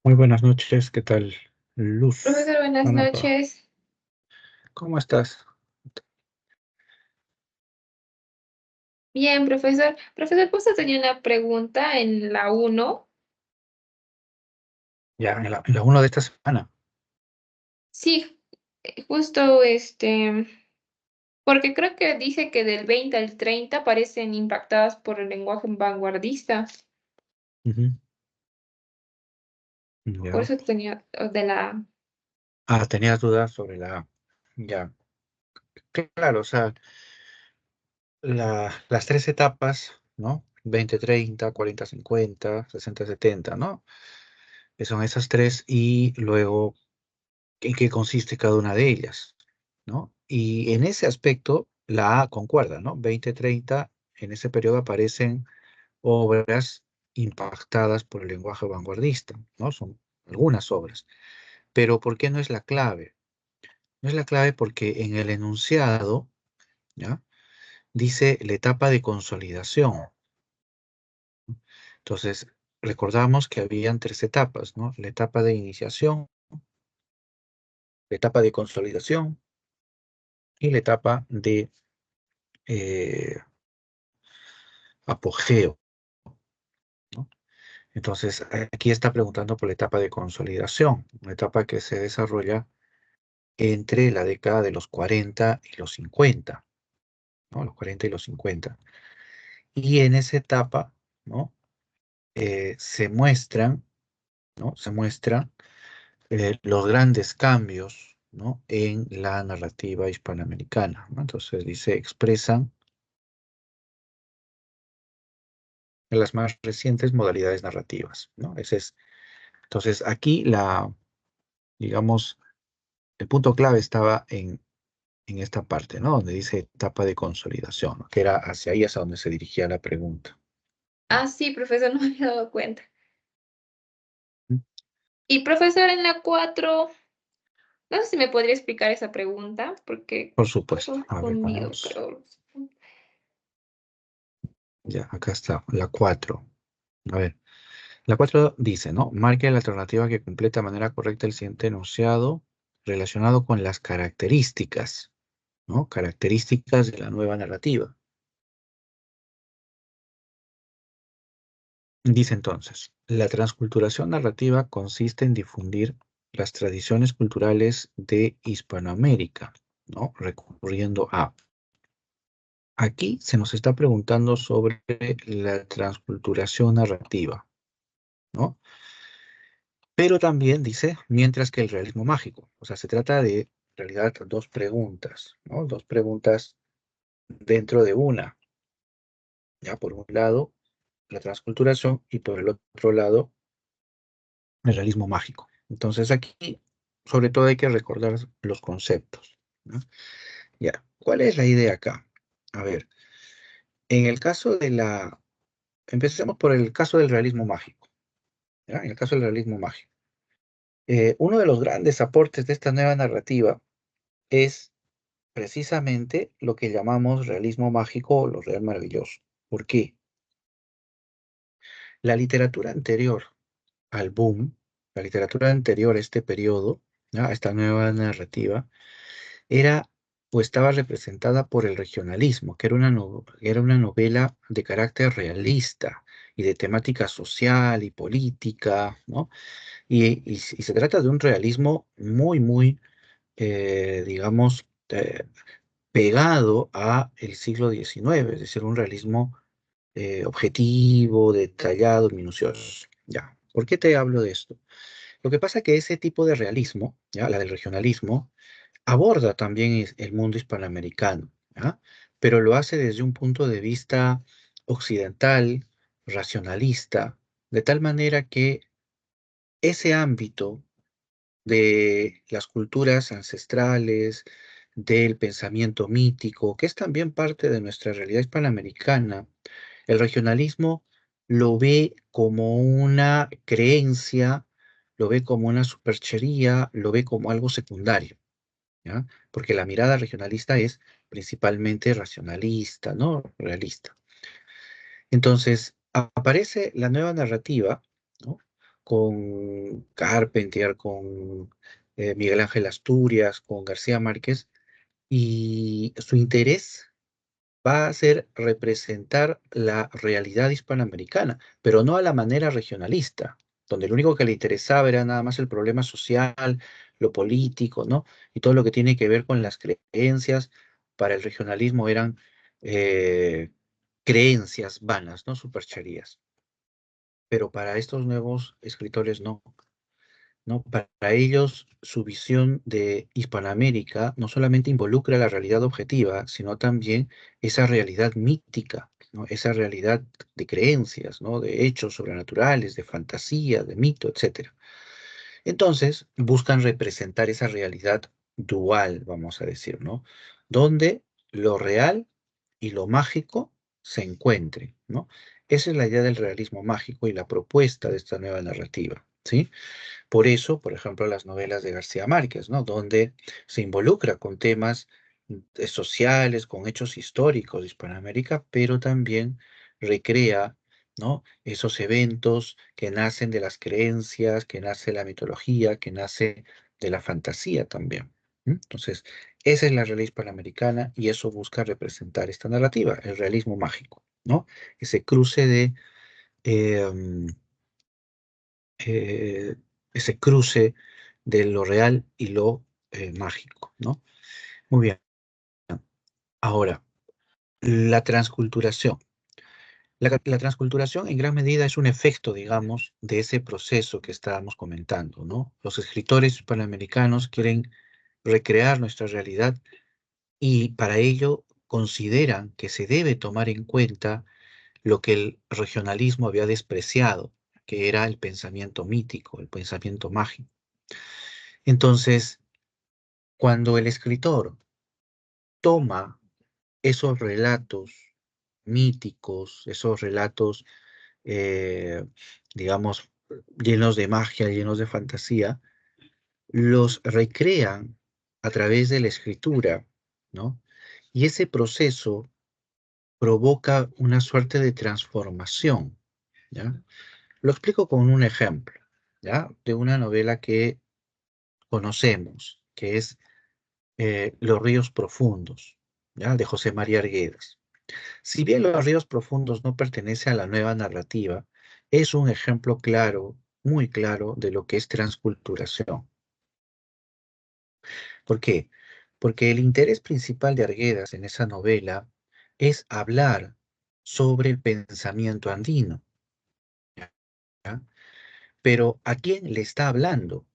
Muy buenas noches, ¿qué tal? Luz. Profesor, buenas noches. ¿Cómo estás? Bien, profesor. Profesor, justo tenía una pregunta en la uno. Ya, en la uno de esta semana. Sí, justo porque creo que dice que del 20 al 30 parecen impactadas por el lenguaje vanguardista. Ujú. Por Ya. eso tenía de la... Tenías dudas sobre la A. Ya. Claro, o sea, las tres etapas, ¿no? 20-30, 40-50, 60-70, ¿no? Que son esas tres y luego en qué consiste cada una de ellas, ¿no? Y en ese aspecto, la A concuerda, ¿no? 20-30, en ese periodo aparecen obras impactadas por el lenguaje vanguardista, ¿no? Son algunas obras. Pero ¿por qué no es la clave? No es la clave porque en el enunciado, ¿ya? Dice la etapa de consolidación. Entonces, recordamos que habían tres etapas, ¿no? La etapa de iniciación, la etapa de consolidación y la etapa de eh, apogeo, ¿no? Entonces, aquí está preguntando por la etapa de consolidación, una etapa que se desarrolla entre la década de los 40 y los 50, ¿no? Los 40 y los 50. Y en esa etapa, ¿no? Se muestran, ¿no? Se muestran los grandes cambios, ¿no? En la narrativa hispanoamericana, ¿no? Entonces dice, expresan las más recientes modalidades narrativas, ¿no? Entonces aquí digamos, el punto clave estaba en esta parte, ¿no? Donde dice etapa de consolidación, ¿no? Que era hacia ahí, hacia donde se dirigía la pregunta. Ah, sí, profesor, no me había dado cuenta. Y profesor, en la 4, no sé si me podría explicar esa pregunta, porque Por he supuesto. A ver, confundido, vamos. creo. Ya, acá está, la 4. A ver, la 4 dice, ¿no? Marque la alternativa que completa de manera correcta el siguiente enunciado relacionado con las características, ¿no? Características de la nueva narrativa. Dice entonces, la transculturación narrativa consiste en difundir las tradiciones culturales de Hispanoamérica, ¿no? Recurriendo a... Aquí se nos está preguntando sobre la transculturación narrativa, ¿no? Pero también dice, mientras que el realismo mágico. O sea, se trata de, en realidad, dos preguntas, ¿no? Dos preguntas dentro de una. Ya, por un lado, la transculturación y por el otro lado, el realismo mágico. Entonces aquí, sobre todo, hay que recordar los conceptos, ¿no? Ya, ¿cuál es la idea acá? A ver, en el caso de la... Empecemos por el caso del realismo mágico, ¿ya? En el caso del realismo mágico. Uno de los grandes aportes de esta nueva narrativa es precisamente lo que llamamos realismo mágico o lo real maravilloso. ¿Por qué? La literatura anterior al boom, la literatura anterior a este periodo, ¿ya? A esta nueva narrativa, era o estaba representada por el regionalismo, que era una novela de carácter realista y de temática social y política, ¿no? Y se trata de un realismo muy, muy, digamos, pegado a el siglo XIX, es decir, un realismo objetivo, detallado, minucioso. Ya, ¿por qué te hablo de esto? Lo que pasa es que ese tipo de realismo, ya, la del regionalismo, aborda también el mundo hispanoamericano, ¿ya? Pero lo hace desde un punto de vista occidental, racionalista, de tal manera que ese ámbito de las culturas ancestrales, del pensamiento mítico, que es también parte de nuestra realidad hispanoamericana, el regionalismo lo ve como una creencia, lo ve como una superchería, lo ve como algo secundario, ¿ya? Porque la mirada regionalista es principalmente racionalista, ¿no? Realista. Entonces, aparece la nueva narrativa, ¿no? con Carpentier, con Miguel Ángel Asturias, con García Márquez, y su interés va a ser representar la realidad hispanoamericana, pero no a la manera regionalista, donde lo único que le interesaba era nada más el problema social, lo político, ¿no? Y todo lo que tiene que ver con las creencias para el regionalismo eran eh, creencias vanas, ¿no? Supercherías. Pero para estos nuevos escritores no. ¿No? Para ellos, su visión de Hispanoamérica no solamente involucra la realidad objetiva, sino también esa realidad mítica, ¿no? Esa realidad de creencias, ¿no? De hechos sobrenaturales, de fantasía, de mito, etcétera. Entonces, buscan representar esa realidad dual, vamos a decir, ¿no? Donde lo real y lo mágico se encuentren, ¿no? Esa es la idea del realismo mágico y la propuesta de esta nueva narrativa, ¿sí? Por eso, por ejemplo, las novelas de García Márquez, ¿no? Donde se involucra con temas sociales, con hechos históricos de Hispanoamérica, pero también recrea, ¿no? Esos eventos que nacen de las creencias, que nace la mitología, que nace de la fantasía también. Entonces, esa es la realidad hispanoamericana y eso busca representar esta narrativa, el realismo mágico, ¿no? Ese cruce de em, eh, ese cruce de lo real y lo mágico, ¿no? Muy bien. Ahora, la transculturación. La transculturación en gran medida es un efecto, digamos, de ese proceso que estábamos comentando, ¿no? Los escritores hispanoamericanos quieren recrear nuestra realidad y para ello consideran que se debe tomar en cuenta lo que el regionalismo había despreciado, que era el pensamiento mítico, el pensamiento mágico. Entonces, cuando el escritor toma esos relatos míticos, esos relatos, eh, digamos, llenos de magia, llenos de fantasía, los recrean a través de la escritura, ¿no? Y ese proceso provoca una suerte de transformación, ¿ya? Lo explico con un ejemplo, ¿ya? De una novela que conocemos, que es Los ríos profundos, ¿ya? De José María Arguedas. Si bien Los ríos profundos no pertenece a la nueva narrativa, es un ejemplo claro, muy claro, de lo que es transculturación. ¿Por qué? Porque el interés principal de Arguedas en esa novela es hablar sobre el pensamiento andino, ¿ya? Pero ¿a quién le está hablando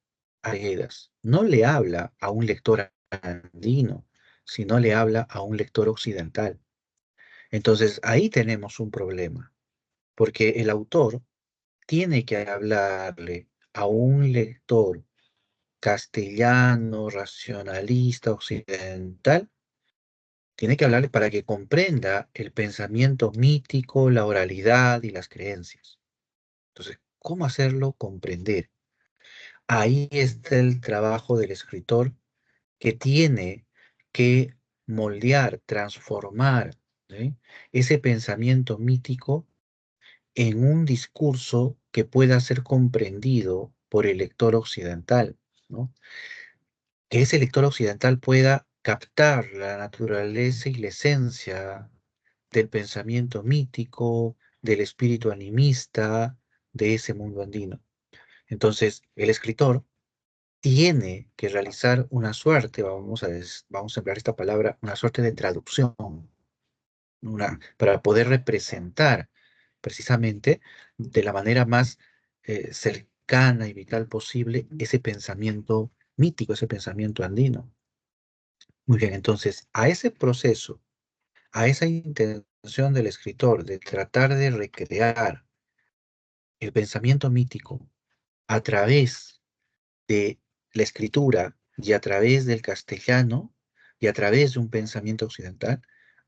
Arguedas? No le habla a un lector andino, sino le habla a un lector occidental. Entonces ahí tenemos un problema, porque el autor tiene que hablarle a un lector castellano, racionalista, occidental, tiene que hablarle para que comprenda el pensamiento mítico, la oralidad y las creencias. Entonces, ¿cómo hacerlo comprender? Ahí está el trabajo del escritor que tiene que moldear, transformar, ¿sí? Ese pensamiento mítico en un discurso que pueda ser comprendido por el lector occidental, ¿no? Que ese lector occidental pueda captar la naturaleza y la esencia del pensamiento mítico, del espíritu animista, de ese mundo andino. Entonces, el escritor tiene que realizar una suerte, vamos a emplear esta palabra, una suerte de traducción, para poder representar precisamente de la manera más cercana y vital posible ese pensamiento mítico, ese pensamiento andino. Muy bien, entonces, a ese proceso, a esa intención del escritor de tratar de recrear el pensamiento mítico a través de la escritura y a través del castellano y a través de un pensamiento occidental,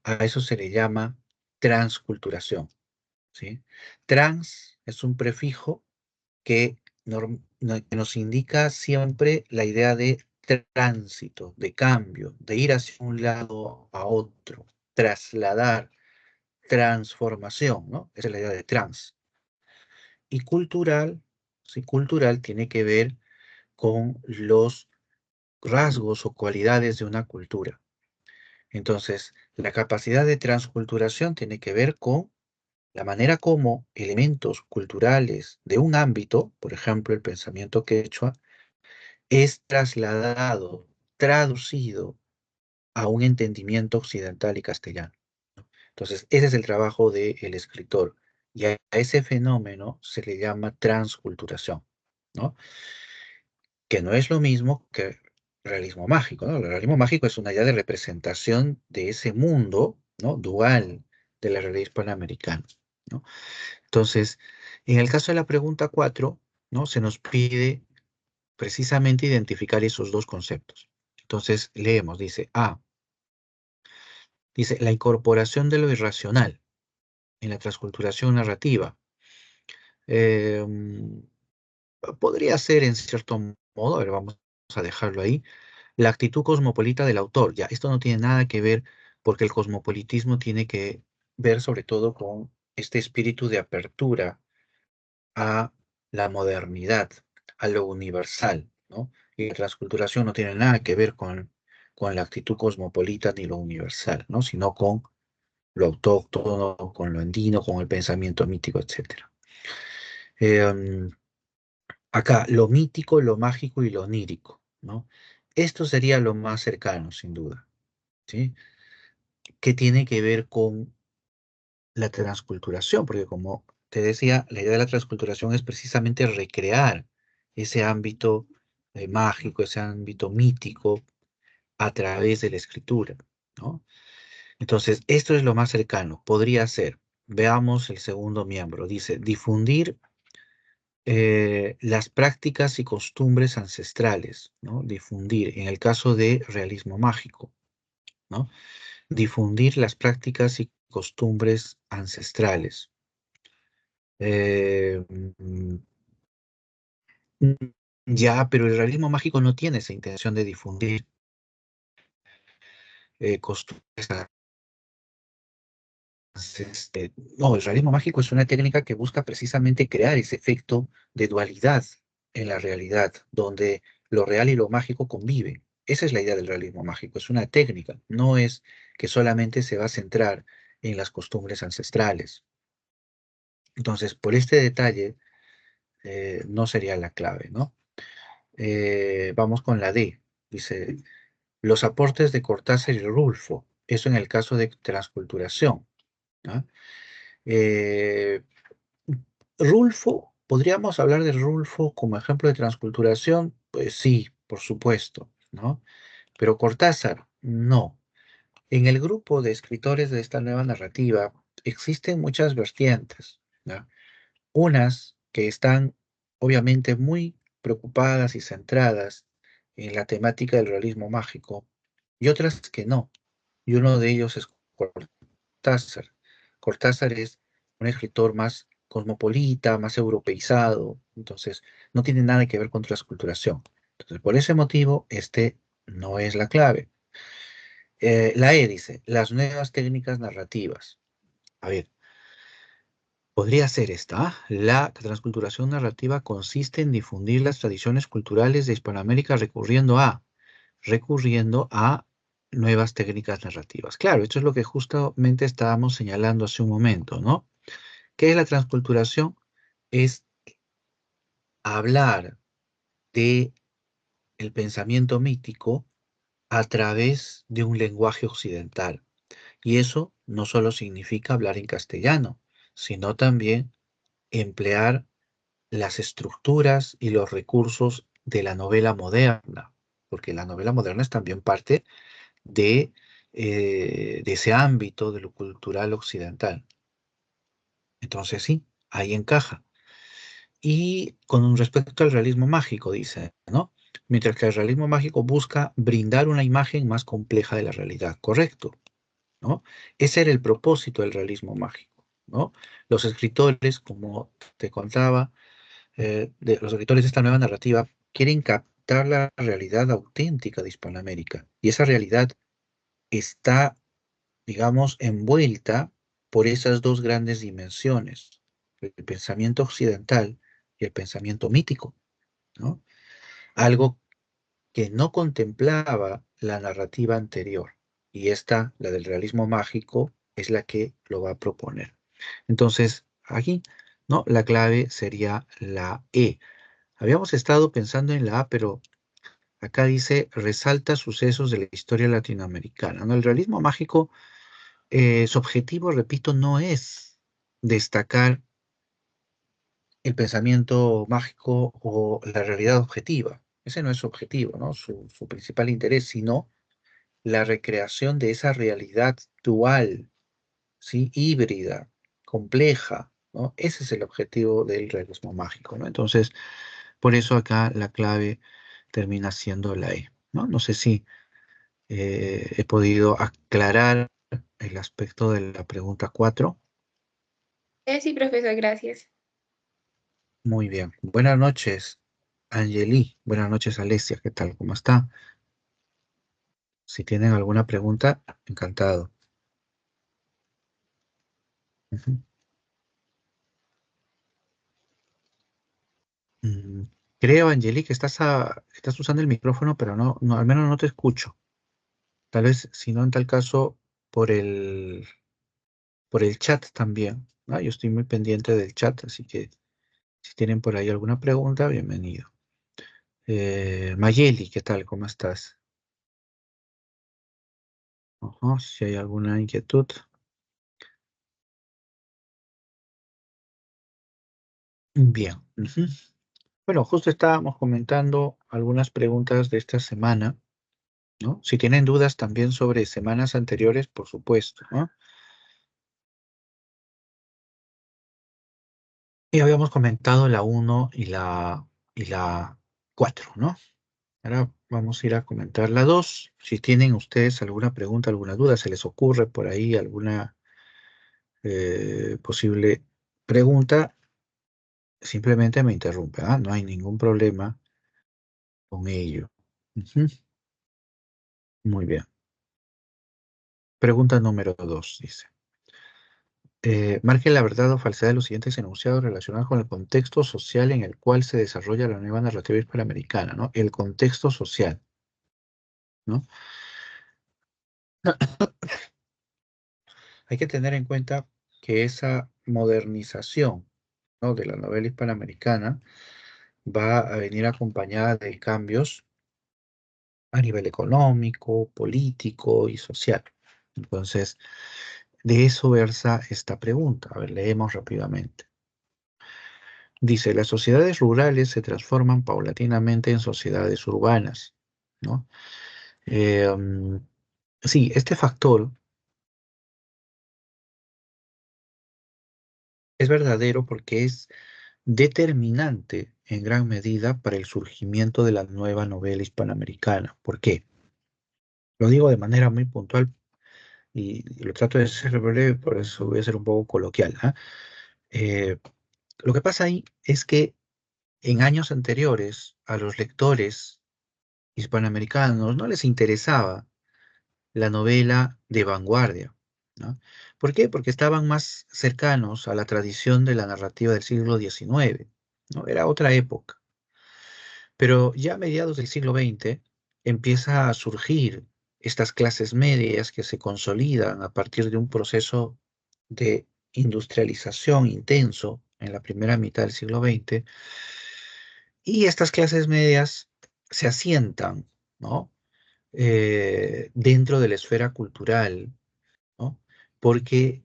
a eso se le llama transculturación, ¿sí? Trans es un prefijo que, que nos indica siempre la idea de tránsito, de cambio, de ir hacia un lado a otro, trasladar, transformación, ¿no? Esa es la idea de trans. Y cultural ¿sí? Cultural tiene que ver con los rasgos o cualidades de una cultura. Entonces, la capacidad de transculturación tiene que ver con la manera como elementos culturales de un ámbito, por ejemplo, el pensamiento quechua, es trasladado, traducido a un entendimiento occidental y castellano. Entonces, ese es el trabajo del escritor. Y a ese fenómeno se le llama transculturación, ¿no? Que no es lo mismo que realismo mágico, ¿no? El realismo mágico es una idea de representación de ese mundo, ¿no? Dual de la realidad hispanoamericana, ¿no? Entonces, en el caso de la pregunta 4, ¿no? Se nos pide precisamente identificar esos dos conceptos. Entonces, leemos, dice, la incorporación de lo irracional en la transculturación narrativa. Eh, Podría ser en cierto modo, a ver, vamos a dejarlo ahí, la actitud cosmopolita del autor. Ya, esto no tiene nada que ver porque el cosmopolitismo tiene que ver sobre todo con este espíritu de apertura a la modernidad, a lo universal, ¿no? Y la transculturación no tiene nada que ver con la actitud cosmopolita ni lo universal, ¿no? Sino con lo autóctono, con lo andino, con el pensamiento mítico, etcétera. Eh, Acá, lo mítico, lo mágico y lo onírico, ¿no? Esto sería lo más cercano, sin duda, ¿sí? Que tiene que ver con la transculturación, porque como te decía, la idea de la transculturación es precisamente recrear ese ámbito mágico, ese ámbito mítico a través de la escritura, ¿no? Entonces, esto es lo más cercano. Podría ser, veamos el segundo miembro, dice, difundir las prácticas y costumbres ancestrales, ¿no? Difundir, en el caso de realismo mágico, ¿no? Difundir las prácticas y costumbres ancestrales. Eh, mm, ya, pero el realismo mágico no tiene esa intención de difundir costumbres. No, el realismo mágico es una técnica que busca precisamente crear ese efecto de dualidad en la realidad, donde lo real y lo mágico conviven. Esa es la idea del realismo mágico, es una técnica, no es que solamente se va a centrar en las costumbres ancestrales. Entonces, por este detalle, no sería la clave, ¿no? Vamos con la D. Dice, los aportes de Cortázar y Rulfo, eso en el caso de transculturación, ¿no? Eh, Rulfo, ¿podríamos hablar de Rulfo como ejemplo de transculturación? Pues sí, por supuesto, ¿no? Pero Cortázar, no. En el grupo de escritores de esta nueva narrativa existen muchas vertientes, ¿no? Unas que están obviamente muy preocupadas y centradas en la temática del realismo mágico y otras que no. Y uno de ellos es Cortázar. Cortázar es un escritor más cosmopolita, más europeizado, entonces no tiene nada que ver con transculturación. Entonces, por ese motivo, este no es la clave. La E dice, las nuevas técnicas narrativas. A ver, podría ser esta. La transculturación narrativa consiste en difundir las tradiciones culturales de Hispanoamérica recurriendo a nuevas técnicas narrativas. Claro, esto es lo que justamente estábamos señalando hace un momento, ¿no? ¿Qué es la transculturación? Es hablar de el pensamiento mítico a través de un lenguaje occidental. Y eso no solo significa hablar en castellano, sino también emplear las estructuras y los recursos de la novela moderna, porque la novela moderna es también parte de ese ámbito de lo cultural occidental. Entonces sí, ahí encaja. Y con respecto al realismo mágico, dice, ¿no? Mientras que el realismo mágico busca brindar una imagen más compleja de la realidad, correcto, ¿no? Ese era el propósito del realismo mágico, ¿no? Los escritores, como te contaba, los escritores de esta nueva narrativa quieren captar la realidad auténtica de Hispanoamérica. Y esa realidad está, digamos, envuelta por esas dos grandes dimensiones, el pensamiento occidental y el pensamiento mítico, ¿no? Algo que no contemplaba la narrativa anterior. Y esta, la del realismo mágico, es la que lo va a proponer. Entonces, aquí, ¿no? La clave sería la E. Habíamos estado pensando en la A, pero acá dice, resalta sucesos de la historia latinoamericana, ¿no? El realismo mágico, su objetivo, repito, no es destacar el pensamiento mágico o la realidad objetiva. Ese no es su objetivo, ¿no? Su principal interés, sino la recreación de esa realidad dual, ¿sí? Híbrida, compleja, ¿no? Ese es el objetivo del realismo mágico, ¿no? Entonces, por eso acá la clave termina siendo la E, ¿no? No sé si he podido aclarar el aspecto de la pregunta 4. Sí, profesor, gracias. Muy bien. Buenas noches, Angeli. Buenas noches, Alesia. ¿Qué tal? ¿Cómo está? Si tienen alguna pregunta, encantado. Ujú. Mm, Creo, Angeli, que estás usando el micrófono, pero no, al menos no te escucho. Tal vez, si no, en tal caso, por el chat también. Yo estoy muy pendiente del chat, así que si tienen por ahí alguna pregunta, bienvenido. Mayeli, ¿qué tal? ¿Cómo estás? Ajá, si hay alguna inquietud. Bien. Ujú. Bueno, justo estábamos comentando algunas preguntas de esta semana, ¿no? Si tienen dudas también sobre semanas anteriores, por supuesto, ¿no? Y habíamos comentado la uno y la 4, ¿no? Ahora vamos a ir a comentar la 2. Si tienen ustedes alguna pregunta, alguna duda, se les ocurre por ahí alguna posible pregunta, simplemente me interrumpen, ¿ah? No hay ningún problema con ello. Ujú. Muy bien. Pregunta número 2 dice. Marque la verdad o falsedad de los siguientes enunciados relacionados con el contexto social en el cual se desarrolla la nueva narrativa hispanoamericana, ¿no? El contexto social, ¿no? Hay que tener en cuenta que esa modernización, ¿no? de la novela hispanoamericana va a venir acompañada de cambios a nivel económico, político y social. Entonces, de eso versa esta pregunta. A ver, leemos rápidamente. Dice, las sociedades rurales se transforman paulatinamente en sociedades urbanas, ¿no? Eh, mm, sí, este factor es verdadero porque es determinante en gran medida para el surgimiento de la nueva novela hispanoamericana. ¿Por qué? Lo digo de manera muy puntual y lo trato de ser breve, por eso voy a ser un poco coloquial, ¿ah? Eh, lo que pasa ahí es que en años anteriores a los lectores hispanoamericanos no les interesaba la novela de vanguardia, ¿no? ¿Por qué? Porque estaban más cercanos a la tradición de la narrativa del siglo XIX, ¿no? Era otra época. Pero ya a mediados del siglo XX empieza a surgir estas clases medias que se consolidan a partir de un proceso de industrialización intenso en la primera mitad del siglo XX, y estas clases medias se asientan, ¿no? Dentro de la esfera cultural, ¿no? Porque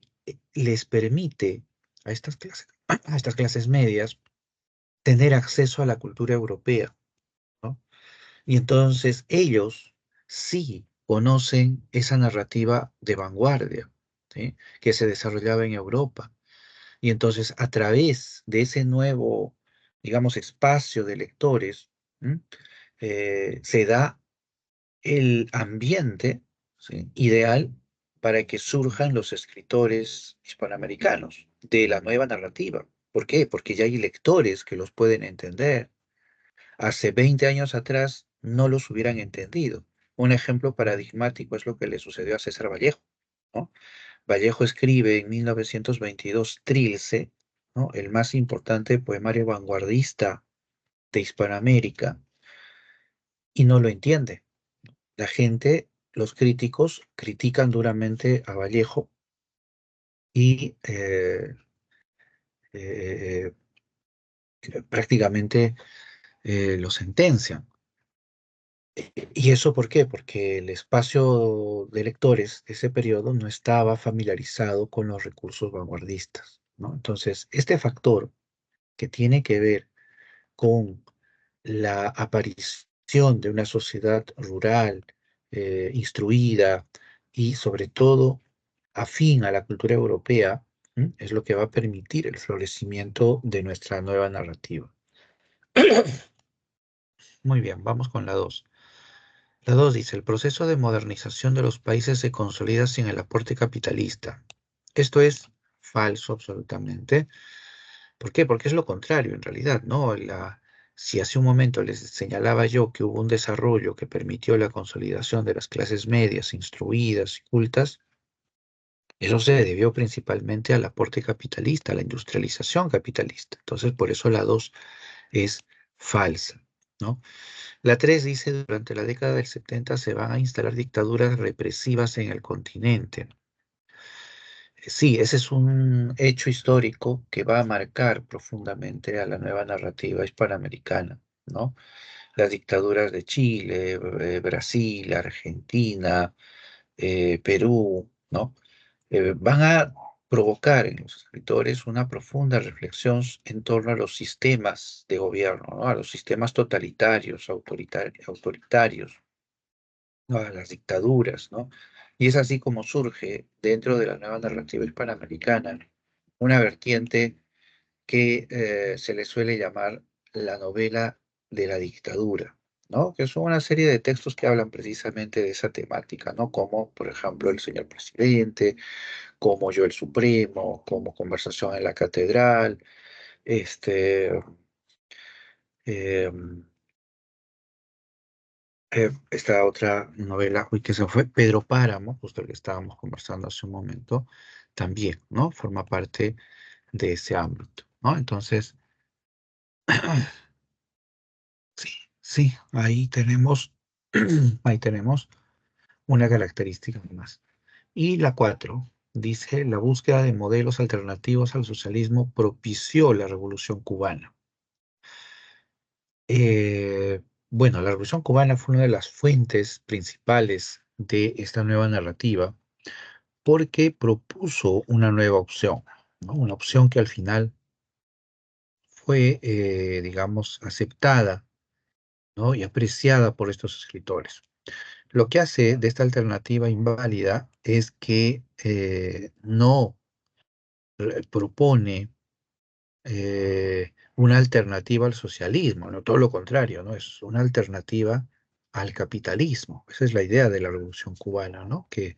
les permite a estas clases medias tener acceso a la cultura europea, ¿no? Y entonces ellos sí conocen esa narrativa de vanguardia, ¿sí? Que se desarrollaba en Europa. Y entonces a través de ese nuevo, digamos, espacio de lectores, ¿m? Se da el ambiente, ¿sí? ideal para que surjan los escritores hispanoamericanos de la nueva narrativa. ¿Por qué? Porque ya hay lectores que los pueden entender. Hace 20 años atrás no los hubieran entendido. Un ejemplo paradigmático es lo que le sucedió a César Vallejo, ¿no? Vallejo escribe en 1922 Trilce, ¿no? El más importante poemario vanguardista de Hispanoamérica, y no lo entiende. La gente, los críticos, critican duramente a Vallejo y eh, prácticamente lo sentencian. ¿Y eso por qué? Porque el espacio de lectores de ese periodo no estaba familiarizado con los recursos vanguardistas, ¿no? Entonces, este factor que tiene que ver con la aparición de una sociedad rural, instruida y sobre todo afín a la cultura europea, ¿m? Es lo que va a permitir el florecimiento de nuestra nueva narrativa. Muy bien, vamos con la 2. La 2 dice, el proceso de modernización de los países se consolida sin el aporte capitalista. Esto es falso absolutamente. ¿Por qué? Porque es lo contrario en realidad, ¿no? Si hace un momento les señalaba yo que hubo un desarrollo que permitió la consolidación de las clases medias, instruidas y cultas, eso se debió principalmente al aporte capitalista, a la industrialización capitalista. Entonces, por eso la 2 es falsa, ¿no? La 3 dice, durante la década del 70 se van a instalar dictaduras represivas en el continente. Sí, ese es un hecho histórico que va a marcar profundamente a la nueva narrativa hispanoamericana, ¿no? Las dictaduras de Chile, Brasil, Argentina, Perú, ¿no? Van a provocar en los escritores una profunda reflexión en torno a los sistemas de gobierno, ¿no? A los sistemas totalitarios, autoritarios, ¿no? A las dictaduras, ¿no? Y es así como surge dentro de la nueva narrativa hispanoamericana una vertiente que se le suele llamar la novela de la dictadura, ¿no? Que son una serie de textos que hablan precisamente de esa temática, ¿no? Como, por ejemplo, El Señor Presidente, como Yo el Supremo, como Conversación en la Catedral, este, em, esta otra novela, uy, que se fue, Pedro Páramo, justo el que estábamos conversando hace un momento, también, ¿no? Forma parte de ese ámbito, ¿no? Entonces, sí, sí, ahí tenemos una característica más. Y la 4 dice, la búsqueda de modelos alternativos al socialismo propició la Revolución Cubana. Bueno, la Revolución Cubana fue una de las fuentes principales de esta nueva narrativa porque propuso una nueva opción, ¿no? Una opción que al final fue, digamos, aceptada, ¿no? Y apreciada por estos escritores. Lo que hace de esta alternativa inválida es que no propone una alternativa al socialismo, no todo lo contrario, ¿no? Es una alternativa al capitalismo. Esa es la idea de la Revolución Cubana, ¿no? Que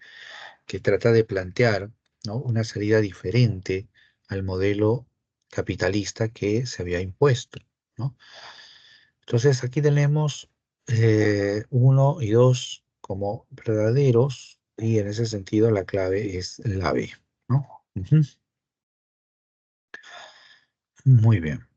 trata de plantear, ¿no? Una salida diferente al modelo capitalista que se había impuesto, ¿no? Entonces aquí tenemos 1 y 2 como verdaderos y en ese sentido la clave es la B, ¿no? Ujú. Muy bien,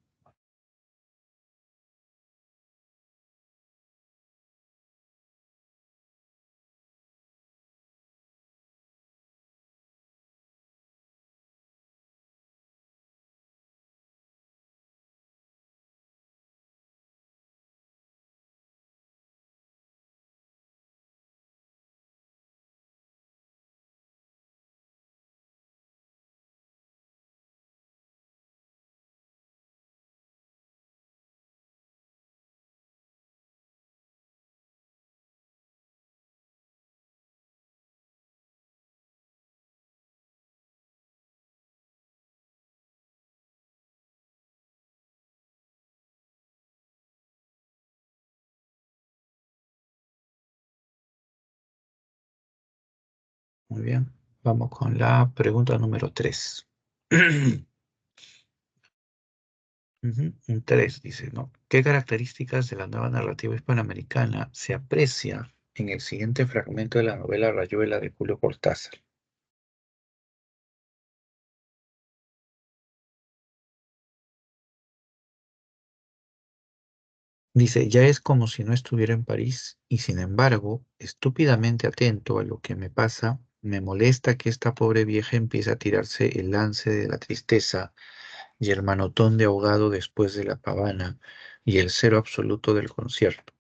muy bien. Vamos con la pregunta número 3. Un 3 dice, ¿no? ¿Qué características de la nueva narrativa hispanoamericana se aprecia en el siguiente fragmento de la novela Rayuela de Julio Cortázar? Dice, ya es como si no estuviera en París y sin embargo, estúpidamente atento a lo que me pasa, me molesta que esta pobre vieja empiece a tirarse el lance de la tristeza y el manotón de ahogado después de la pavana y el cero absoluto del concierto.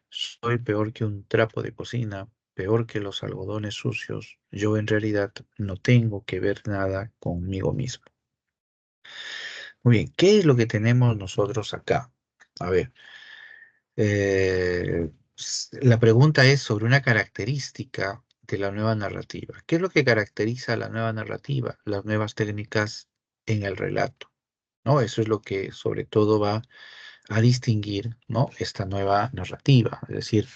Soy peor que un trapo de cocina, peor que los algodones sucios. Yo en realidad no tengo que ver nada conmigo mismo. Muy bien, ¿qué es lo que tenemos nosotros acá? A ver, la pregunta es sobre una característica de la nueva narrativa. ¿Qué es lo que caracteriza a la nueva narrativa? Las nuevas técnicas en el relato, ¿no? Eso es lo que sobre todo va a distinguir, ¿no? Esta nueva narrativa, es decir,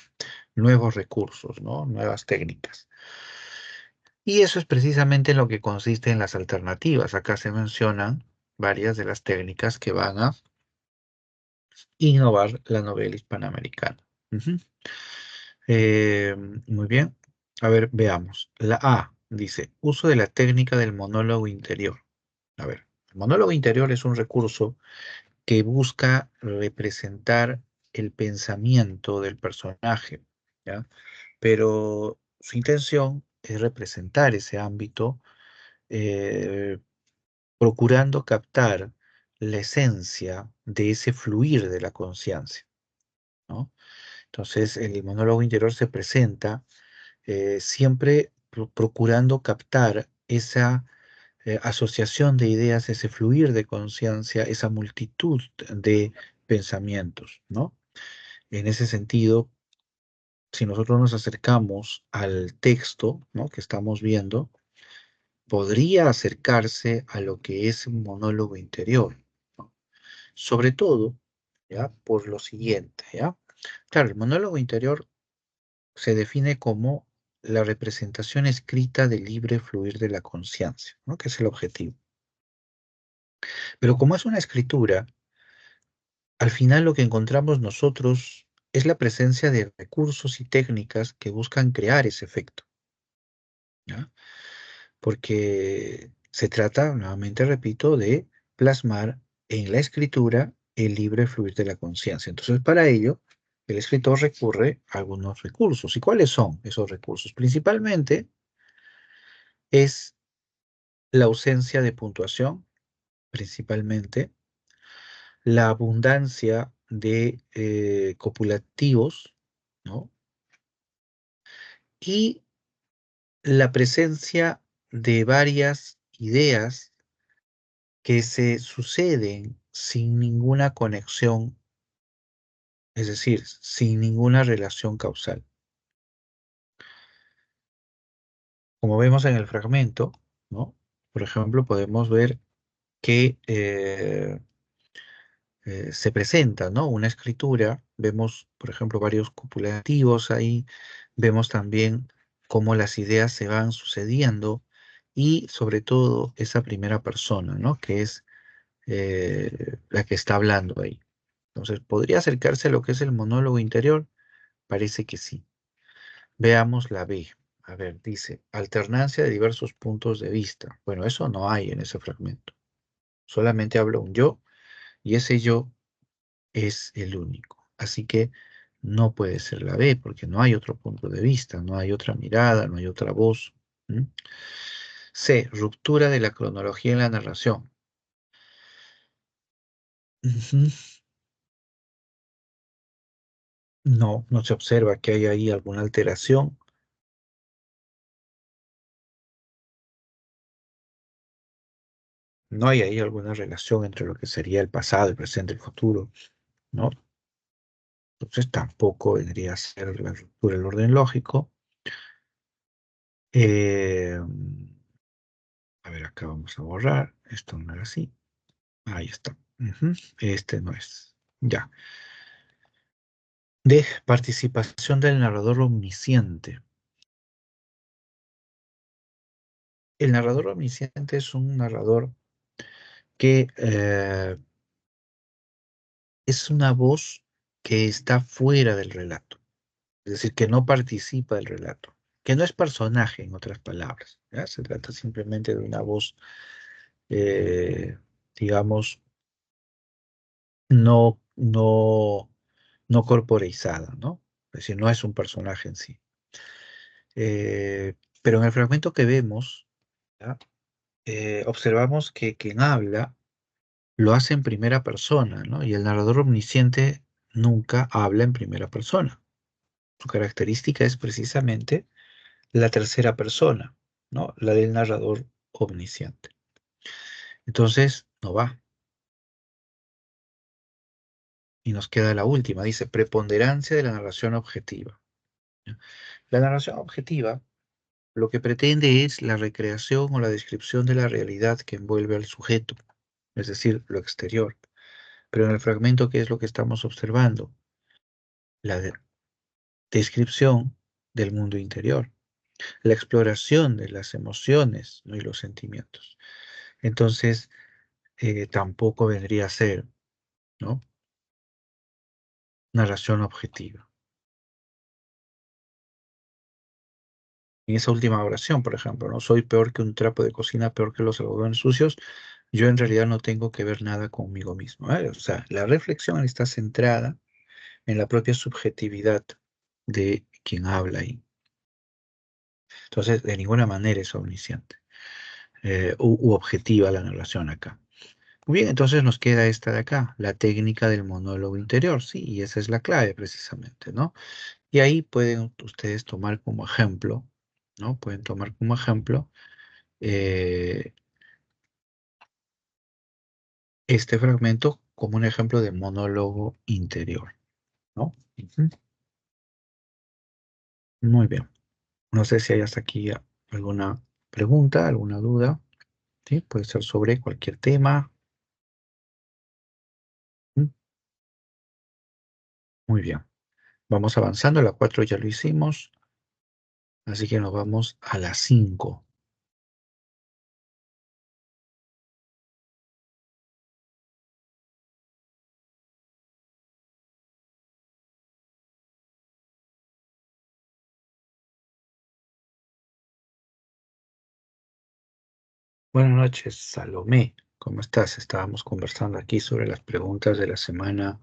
nuevos recursos, ¿no? Nuevas técnicas. Y eso es precisamente en lo que consiste en las alternativas. Acá se mencionan varias de las técnicas que van a innovar la novela hispanoamericana. Ujú. Eh, Muy bien. A ver, veamos. La A dice, uso de la técnica del monólogo interior. A ver, el monólogo interior es un recurso que busca representar el pensamiento del personaje, ¿ya? Pero su intención es representar ese ámbito, eh, procurando captar la esencia de ese fluir de la conciencia, ¿no? Entonces, el monólogo interior se presenta siempre procurando captar esa asociación de ideas, ese fluir de conciencia, esa multitud de pensamientos, ¿no? En ese sentido, si nosotros nos acercamos al texto, ¿no? que estamos viendo, podría acercarse a lo que es un monólogo interior, ¿no? Sobre todo, ¿ya? Por lo siguiente, ¿ya? Claro, el monólogo interior se define como la representación escrita del libre fluir de la conciencia, ¿no? Que es el objetivo. Pero como es una escritura, al final lo que encontramos nosotros es la presencia de recursos y técnicas que buscan crear ese efecto, ¿ya? Porque se trata, nuevamente repito, de plasmar en la escritura el libre fluir de la conciencia. Entonces, para ello, el escritor recurre a algunos recursos. ¿Y cuáles son esos recursos? Principalmente es la ausencia de puntuación, principalmente, la abundancia de copulativos, ¿no? Y la presencia de varias ideas que se suceden sin ninguna conexión, es decir, sin ninguna relación causal. Como vemos en el fragmento, ¿no? Por ejemplo, podemos ver que se presenta, ¿no? Una escritura, vemos, por ejemplo, varios copulativos ahí, vemos también cómo las ideas se van sucediendo y sobre todo esa primera persona, ¿no? Que es la que está hablando ahí. Entonces, ¿podría acercarse a lo que es el monólogo interior? Parece que sí. Veamos la B. A ver, dice, alternancia de diversos puntos de vista. Bueno, eso no hay en ese fragmento. Solamente habla un yo y ese yo es el único. Así que no puede ser la B porque no hay otro punto de vista, no hay otra mirada, no hay otra voz. ¿Mm? C. Ruptura de la cronología en la narración. Ujú. No, no se observa que hay ahí alguna alteración. No hay ahí alguna relación entre lo que sería el pasado, el presente, el futuro, ¿no? Entonces tampoco vendría a ser la ruptura del orden lógico. Eh, a ver, acá vamos a borrar. Esto no era así. Ahí está. Ujú. Este no es. Ya. De participación del narrador omnisciente. El narrador omnisciente es un narrador que es una voz que está fuera del relato, es decir, que no participa del relato, que no es personaje, en otras palabras, ¿ya? Se trata simplemente de una voz, eh, digamos, no, no. no corporeizada, ¿no? Es decir, no es un personaje en sí. Pero en el fragmento que vemos, ¿ya? Observamos que quien habla lo hace en primera persona, ¿no? Y el narrador omnisciente nunca habla en primera persona. Su característica es precisamente la tercera persona, ¿no? La del narrador omnisciente. Entonces, no va. Y nos queda la última, dice preponderancia de la narración objetiva. ¿Ya? La narración objetiva lo que pretende es la recreación o la descripción de la realidad que envuelve al sujeto, es decir, lo exterior. Pero en el fragmento, ¿qué es lo que estamos observando? La descripción del mundo interior, la exploración de las emociones, ¿no? Y los sentimientos. Entonces, tampoco vendría a ser, ¿no? Narración objetiva. En esa última oración, por ejemplo, ¿no? Soy peor que un trapo de cocina, peor que los algodones sucios. Yo en realidad no tengo que ver nada conmigo mismo, ¿eh? O sea, la reflexión está centrada en la propia subjetividad de quien habla ahí. Entonces, de ninguna manera es omnisciente u objetiva la narración acá. Muy bien, entonces nos queda esta de acá, la técnica del monólogo interior, sí, y esa es la clave precisamente, ¿no? Y ahí pueden ustedes tomar como ejemplo, ¿no? Pueden tomar como ejemplo eh, este fragmento como un ejemplo de monólogo interior, ¿no? Ujú. Muy bien. No sé si hay hasta aquí alguna pregunta, alguna duda, ¿sí? Puede ser sobre cualquier tema. ¿Mm? Muy bien. Vamos avanzando. La 4 ya lo hicimos, así que nos vamos a la 5. Buenas noches, Salomé. ¿Cómo estás? Estábamos conversando aquí sobre las preguntas de la semana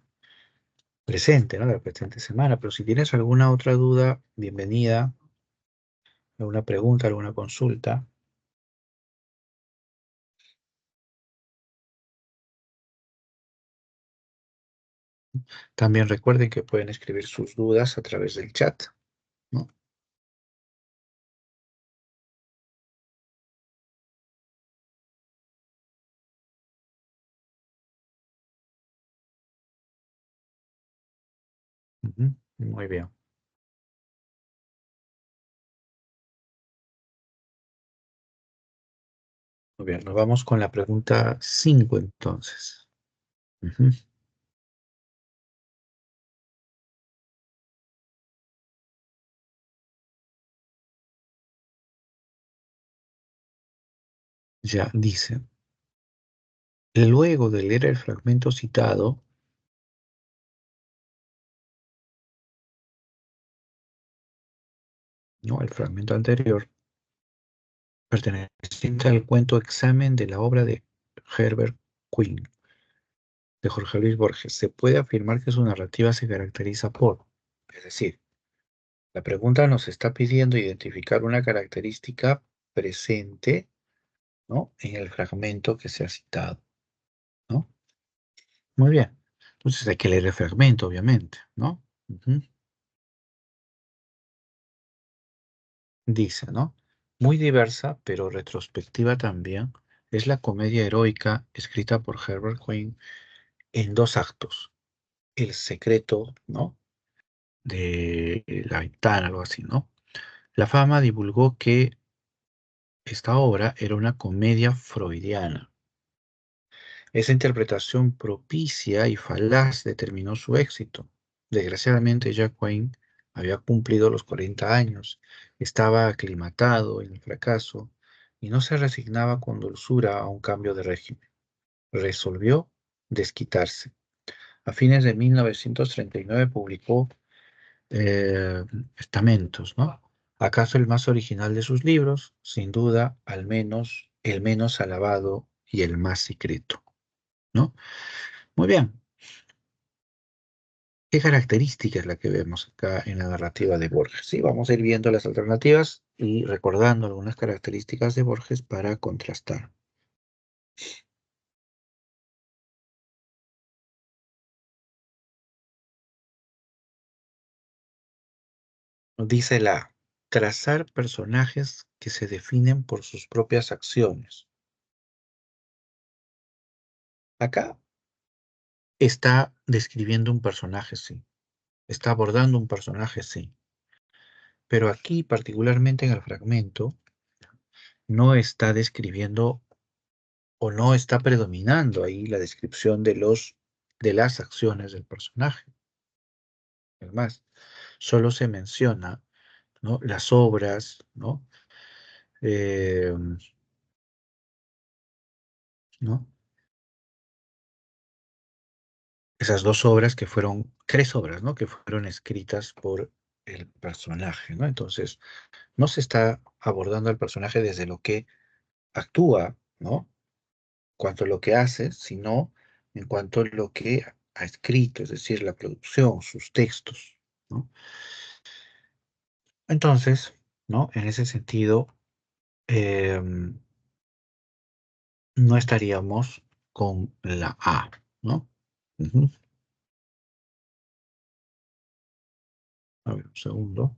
presente, ¿no? De la presente semana. Pero si tienes alguna otra duda, bienvenida. ¿Alguna pregunta, alguna consulta? También recuerden que pueden escribir sus dudas a través del chat, ¿no? Ujú. Muy bien. Muy bien. Nos vamos con la pregunta 5 entonces. Ujú. Ya dice, luego de leer el fragmento citado, ¿no? El fragmento anterior, perteneciente al cuento Examen de la obra de Herbert Quinn, de Jorge Luis Borges, se puede afirmar que su narrativa se caracteriza por, es decir, la pregunta nos está pidiendo identificar una característica presente, ¿no? En el fragmento que se ha citado, ¿no? Muy bien. Entonces hay que leer el fragmento, obviamente, ¿no? Ujú. Dice, ¿no? Muy diversa, pero retrospectiva también, es la comedia heroica escrita por Herbert Quinn en dos actos. El secreto, ¿no? De la ventana, algo así, ¿no? La fama divulgó que esta obra era una comedia freudiana. Esa interpretación propicia y falaz determinó su éxito. Desgraciadamente, Jack Quinn había cumplido los 40 años, estaba aclimatado en el fracaso y no se resignaba con dulzura a un cambio de régimen. Resolvió desquitarse. A fines de 1939 publicó eh, Estamentos, ¿no? ¿Acaso el más original de sus libros? Sin duda, al menos el menos alabado y el más secreto, ¿no? Muy bien. ¿Qué característica es la que vemos acá en la narrativa de Borges? Sí, vamos a ir viendo las alternativas y recordando algunas características de Borges para contrastar. Dice la A, trazar personajes que se definen por sus propias acciones. Acá está describiendo un personaje, sí. Está abordando un personaje, sí. Pero aquí, particularmente en el fragmento, no está describiendo o no está predominando ahí la descripción de las acciones del personaje. Además, solo se menciona, ¿no? Las obras, ¿no? Eh, ¿No? Esas dos obras que fueron, tres obras, ¿no? Que fueron escritas por el personaje, ¿no? Entonces, no se está abordando al personaje desde lo que actúa, ¿no? Cuanto a lo que hace, sino en cuanto a lo que ha escrito, es decir, la producción, sus textos, ¿no? Entonces, ¿no? En ese sentido, em, no estaríamos con la A, ¿no? Ujú. A ver, un segundo.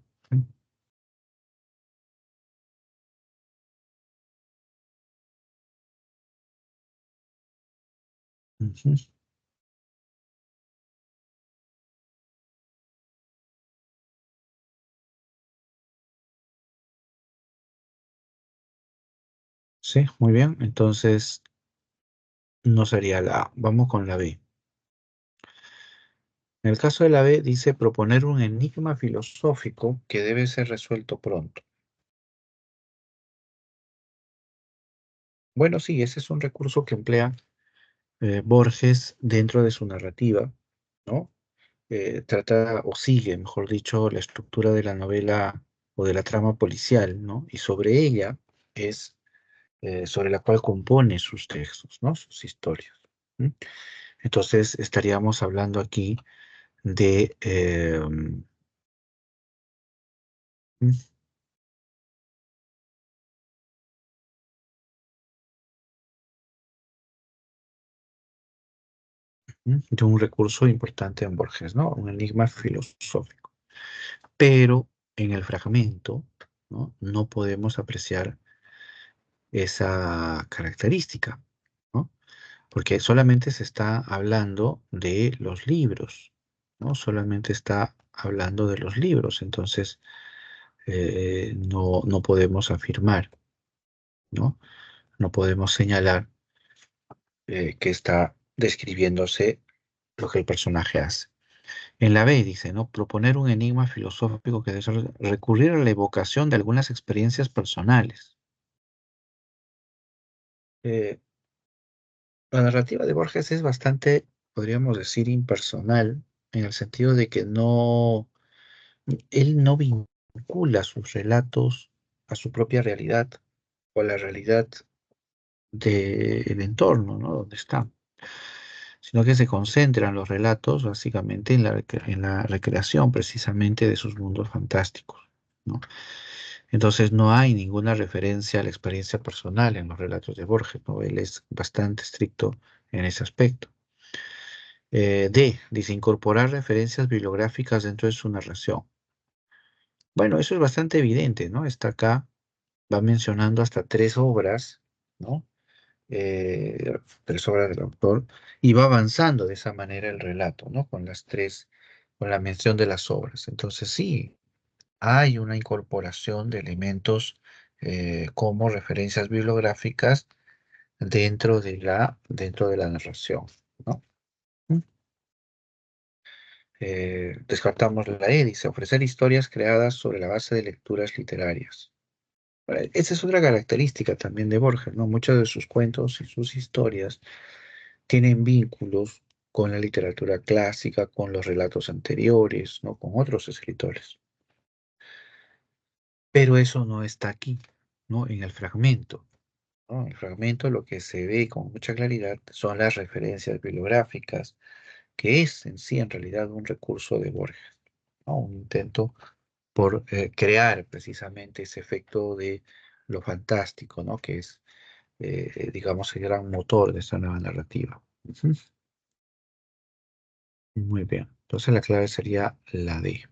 Ujú. Sí, muy bien. Entonces, no sería la A. Vamos con la B. En el caso de la B, dice proponer un enigma filosófico que debe ser resuelto pronto. Bueno, sí, ese es un recurso que emplea Borges dentro de su narrativa, ¿no? Trata o sigue, mejor dicho, la estructura de la novela o de la trama policial, ¿no? Y sobre ella es sobre la cual compone sus textos, ¿no? Sus historias. ¿M? Entonces estaríamos hablando aquí de, de un recurso importante en Borges, ¿no? Un enigma filosófico. Pero en el fragmento, ¿no? No podemos apreciar esa característica, ¿no? Porque solamente se está hablando de los libros, ¿no? Solamente está hablando de los libros, entonces no podemos afirmar, ¿no? No podemos señalar que está describiéndose lo que el personaje hace. En la B dice, ¿no? Proponer un enigma filosófico que debe recurrir a la evocación de algunas experiencias personales. Eh, la narrativa de Borges es bastante, podríamos decir, impersonal, en el sentido de que él no vincula sus relatos a su propia realidad o a la realidad del entorno, ¿no? Donde está, sino que se concentran los relatos básicamente en la recreación precisamente de sus mundos fantásticos, ¿no? Entonces no hay ninguna referencia a la experiencia personal en los relatos de Borges, ¿no? Él es bastante estricto en ese aspecto. D, dice incorporar referencias bibliográficas dentro de su narración. Bueno, eso es bastante evidente, ¿no? Está acá, va mencionando hasta tres obras, ¿no? Tres obras del autor, y va avanzando de esa manera el relato, ¿no? Con la mención de las obras. Entonces sí, hay una incorporación de elementos como referencias bibliográficas dentro de la narración, ¿no? Mm. Descartamos la E, dice, ofrecer historias creadas sobre la base de lecturas literarias. Esa es otra característica también de Borges, ¿no? Muchos de sus cuentos y sus historias tienen vínculos con la literatura clásica, con los relatos anteriores, ¿no? Con otros escritores. Pero eso no está aquí, ¿no? En el fragmento, ¿no? En el fragmento lo que se ve con mucha claridad son las referencias bibliográficas que es en sí, en realidad, un recurso de Borges, ¿no? Un intento por crear precisamente ese efecto de lo fantástico, ¿no? Que es, digamos, el gran motor de esta nueva narrativa. Ujú. Muy bien. Entonces la clave sería la D.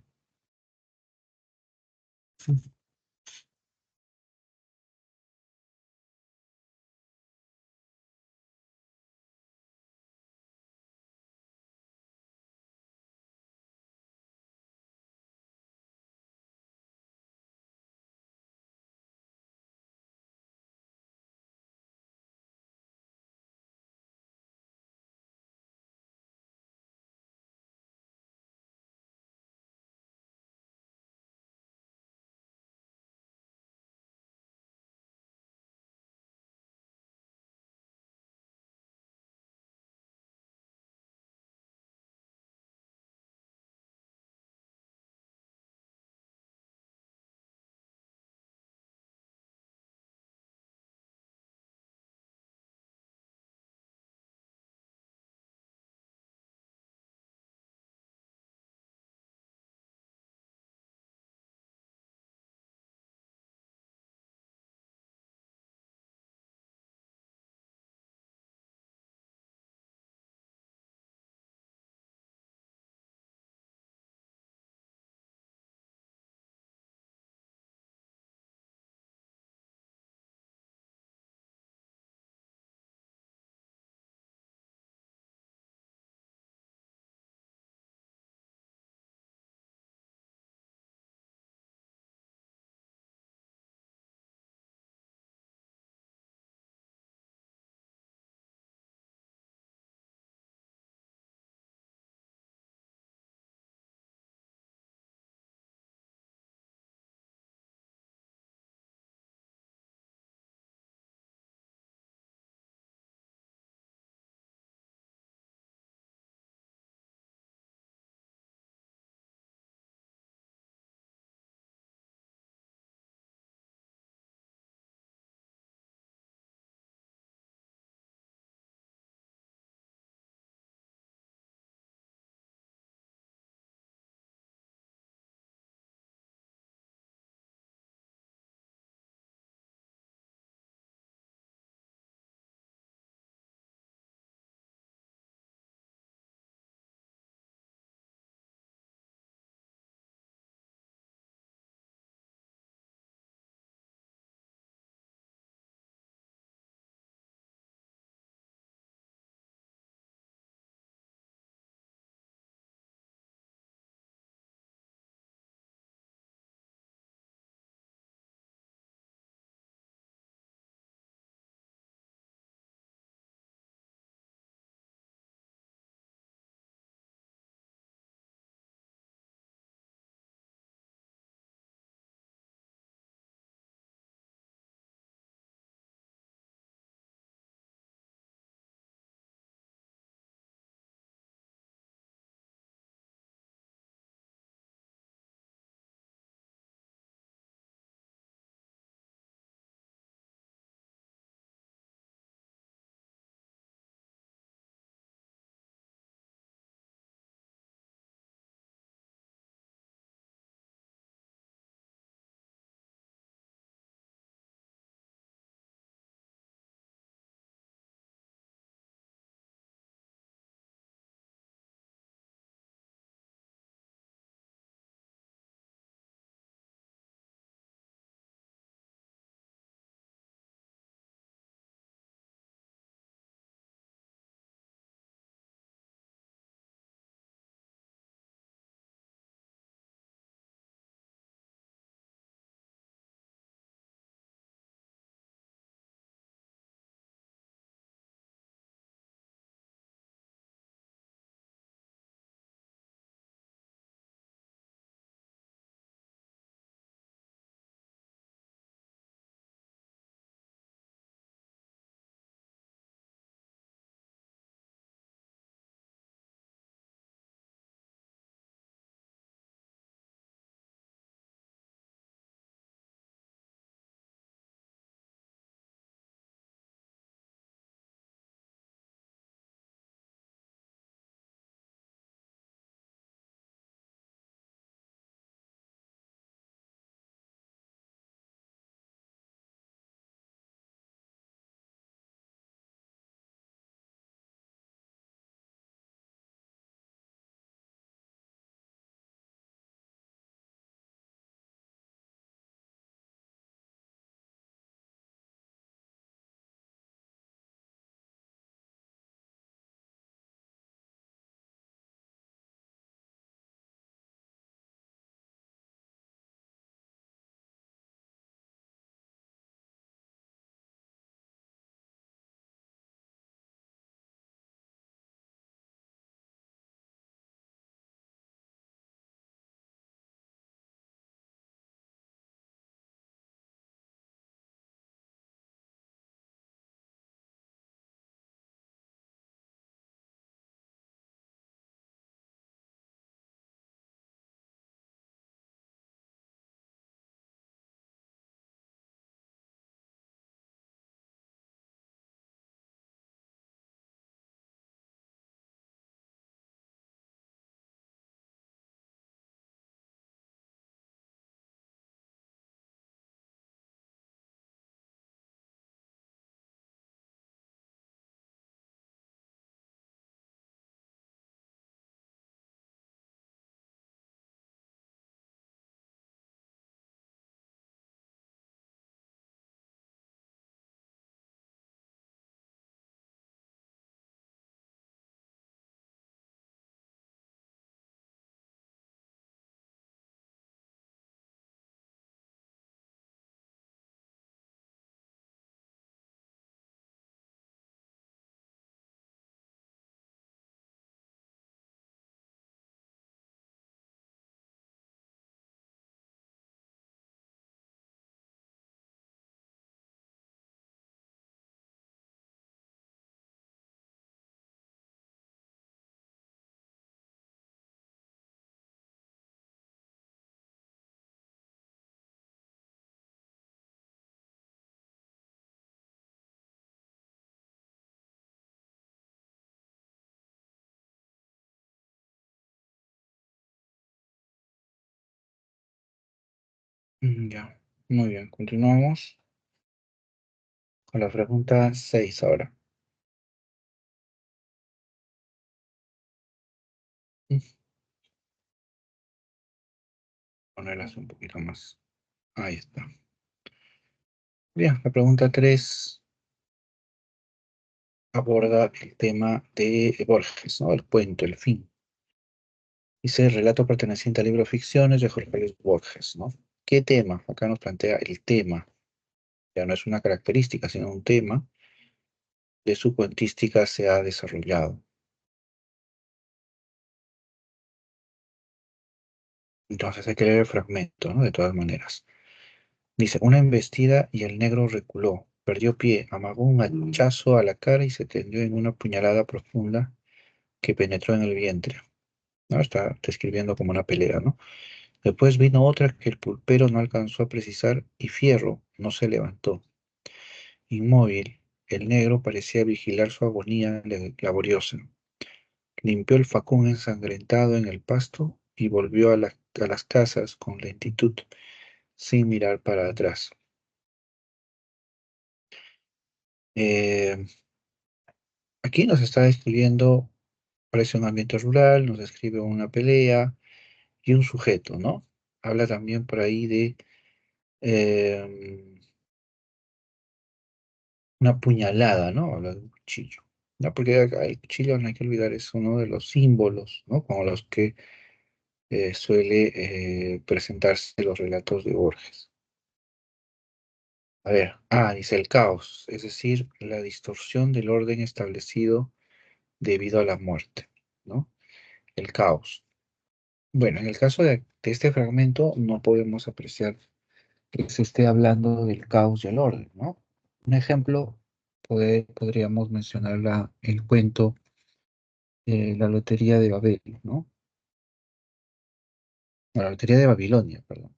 Ya, muy bien, continuamos con la pregunta 6 ahora. Mm, Ponerlas un poquito más. Ahí está. Bien, la pregunta 3 aborda el tema de Borges, ¿no? El cuento, el fin. Dice el relato perteneciente al libro Ficciones de Jorge Luis Borges, ¿no? ¿Qué tema? Acá nos plantea el tema. Ya no es una característica, sino un tema de su cuentística se ha desarrollado. Entonces hay que leer el fragmento, ¿no? De todas maneras. Dice, una embestida y el negro reculó, perdió pie, amagó un hachazo a la cara y se tendió en una puñalada profunda que penetró en el vientre. ¿No? Está describiendo como una pelea, ¿no? Después vino otra que el pulpero no alcanzó a precisar y Fierro no se levantó. Inmóvil, el negro parecía vigilar su agonía laboriosa. Limpió el facón ensangrentado en el pasto y volvió a las casas con lentitud, sin mirar para atrás. Eh, Aquí nos está describiendo, parece un ambiente rural, nos describe una pelea y un sujeto, ¿no? Habla también por ahí de eh, una puñalada, ¿no? Habla de un cuchillo. ¿No? Porque acá el cuchillo, no hay que olvidar, es uno de los símbolos, ¿no? Con los que suele presentarse los relatos de Borges. A ver, dice el caos, es decir, la distorsión del orden establecido debido a la muerte, ¿no? El caos. Bueno, en el caso de este fragmento no podemos apreciar que se esté hablando del caos y el orden, ¿no? Un ejemplo, podríamos mencionar el cuento La Lotería de Babel, ¿no? La Lotería de Babilonia, perdón,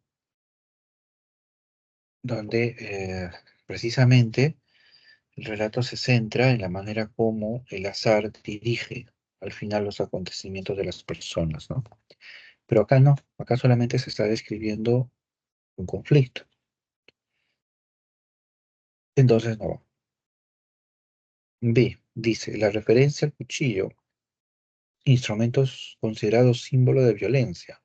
donde precisamente el relato se centra en la manera como el azar dirige al final los acontecimientos de las personas, ¿no? Pero acá no, acá solamente se está describiendo un conflicto. Entonces no va. B, dice, la referencia al cuchillo, instrumentos considerados símbolo de violencia.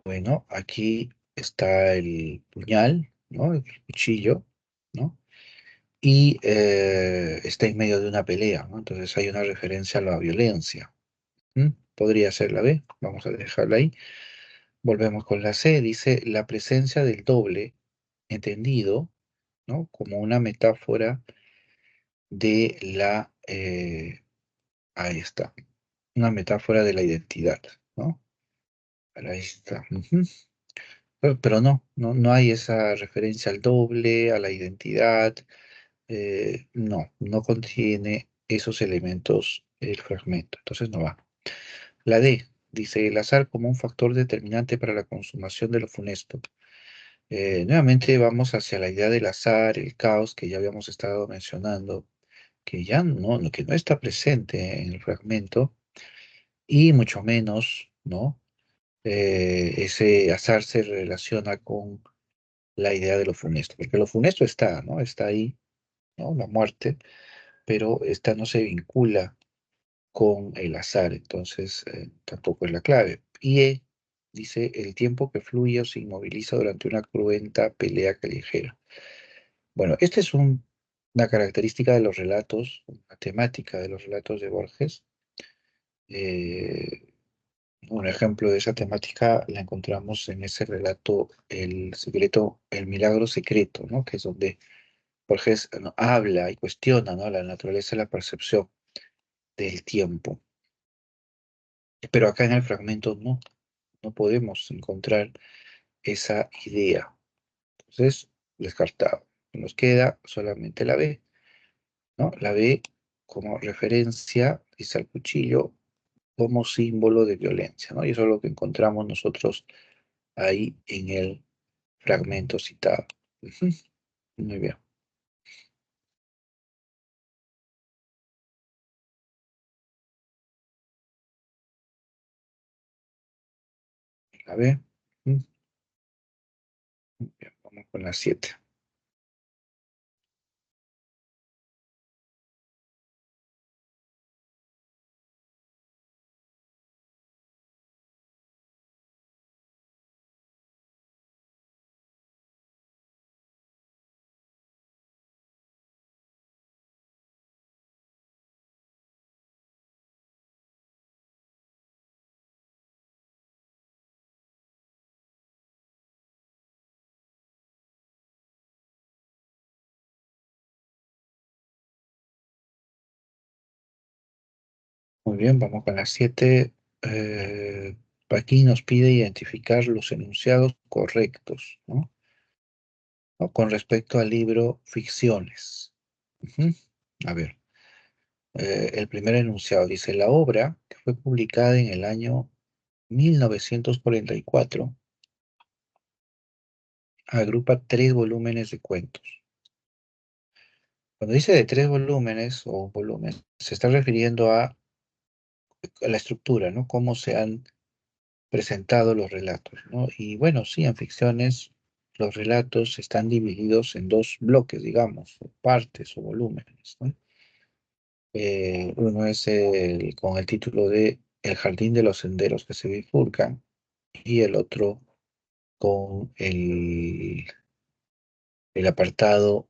Bueno, aquí está el puñal, ¿no? El cuchillo, ¿no? Y está en medio de una pelea, ¿no? Entonces hay una referencia a la violencia. Podría ser la B, vamos a dejarla ahí. Volvemos con la C, dice la presencia del doble, entendido, ¿no? Como una metáfora de ahí está, una metáfora de la identidad, ¿no? Ahí está. Ujú. Pero no hay esa referencia al doble, a la identidad, no contiene esos elementos el fragmento, entonces no va. La D dice el azar como un factor determinante para la consumación de lo funesto. Nuevamente vamos hacia la idea del azar, el caos que ya habíamos estado mencionando, que ya que no está presente en el fragmento y mucho menos, ¿no? Ese azar se relaciona con la idea de lo funesto, porque lo funesto está, ¿no? Está ahí, ¿no? La muerte, pero esta no se vincula con el azar, entonces tampoco es la clave. Y dice el tiempo que fluye o se inmoviliza durante una cruenta pelea callejera. Bueno, esta es una característica de los relatos, una temática de los relatos de Borges. Eh, un ejemplo de esa temática la encontramos en ese relato, El secreto, el milagro secreto, ¿no? Que es donde Borges ¿no? habla y cuestiona, ¿no? La naturaleza de la percepción del tiempo. Pero acá en el fragmento no podemos encontrar esa idea. Entonces, descartado. Nos queda solamente la B, ¿no? La B como referencia dice al cuchillo como símbolo de violencia, ¿no? Y eso es lo que encontramos nosotros ahí en el fragmento citado. Ujú. Muy bien. La B. Ujú. Bien, vamos con la 7. Muy bien, vamos con la 7. Aquí nos pide identificar los enunciados correctos, ¿no? ¿No? Con respecto al libro Ficciones. Ujú. A ver, el primer enunciado dice, la obra, que fue publicada en el año 1944, agrupa 3 volúmenes de cuentos. Cuando dice de 3 volúmenes o volumen, se está refiriendo a la estructura, ¿no? Cómo se han presentado los relatos, ¿no? Y bueno, sí, en ficciones los relatos están divididos en 2 bloques, digamos, o partes o volúmenes, ¿no? Uno es con el título de El jardín de los senderos que se bifurcan y el otro con el apartado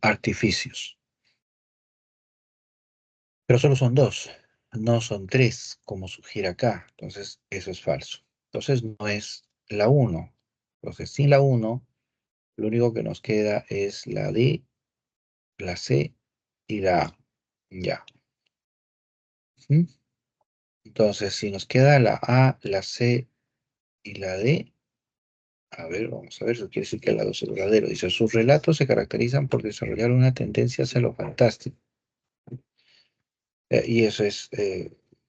artificios. Pero solo son dos, no son tres, como sugiere acá. Entonces, eso es falso. Entonces, no es la uno. Entonces, sin la uno, lo único que nos queda es la D, la C y la A. Ya. ¿Mm? Entonces, si nos queda la A, la C y la D, a ver, vamos a ver, eso quiere decir que el lado es el verdadero. Dice, sus relatos se caracterizan por desarrollar una tendencia hacia lo fantástico. Y eso es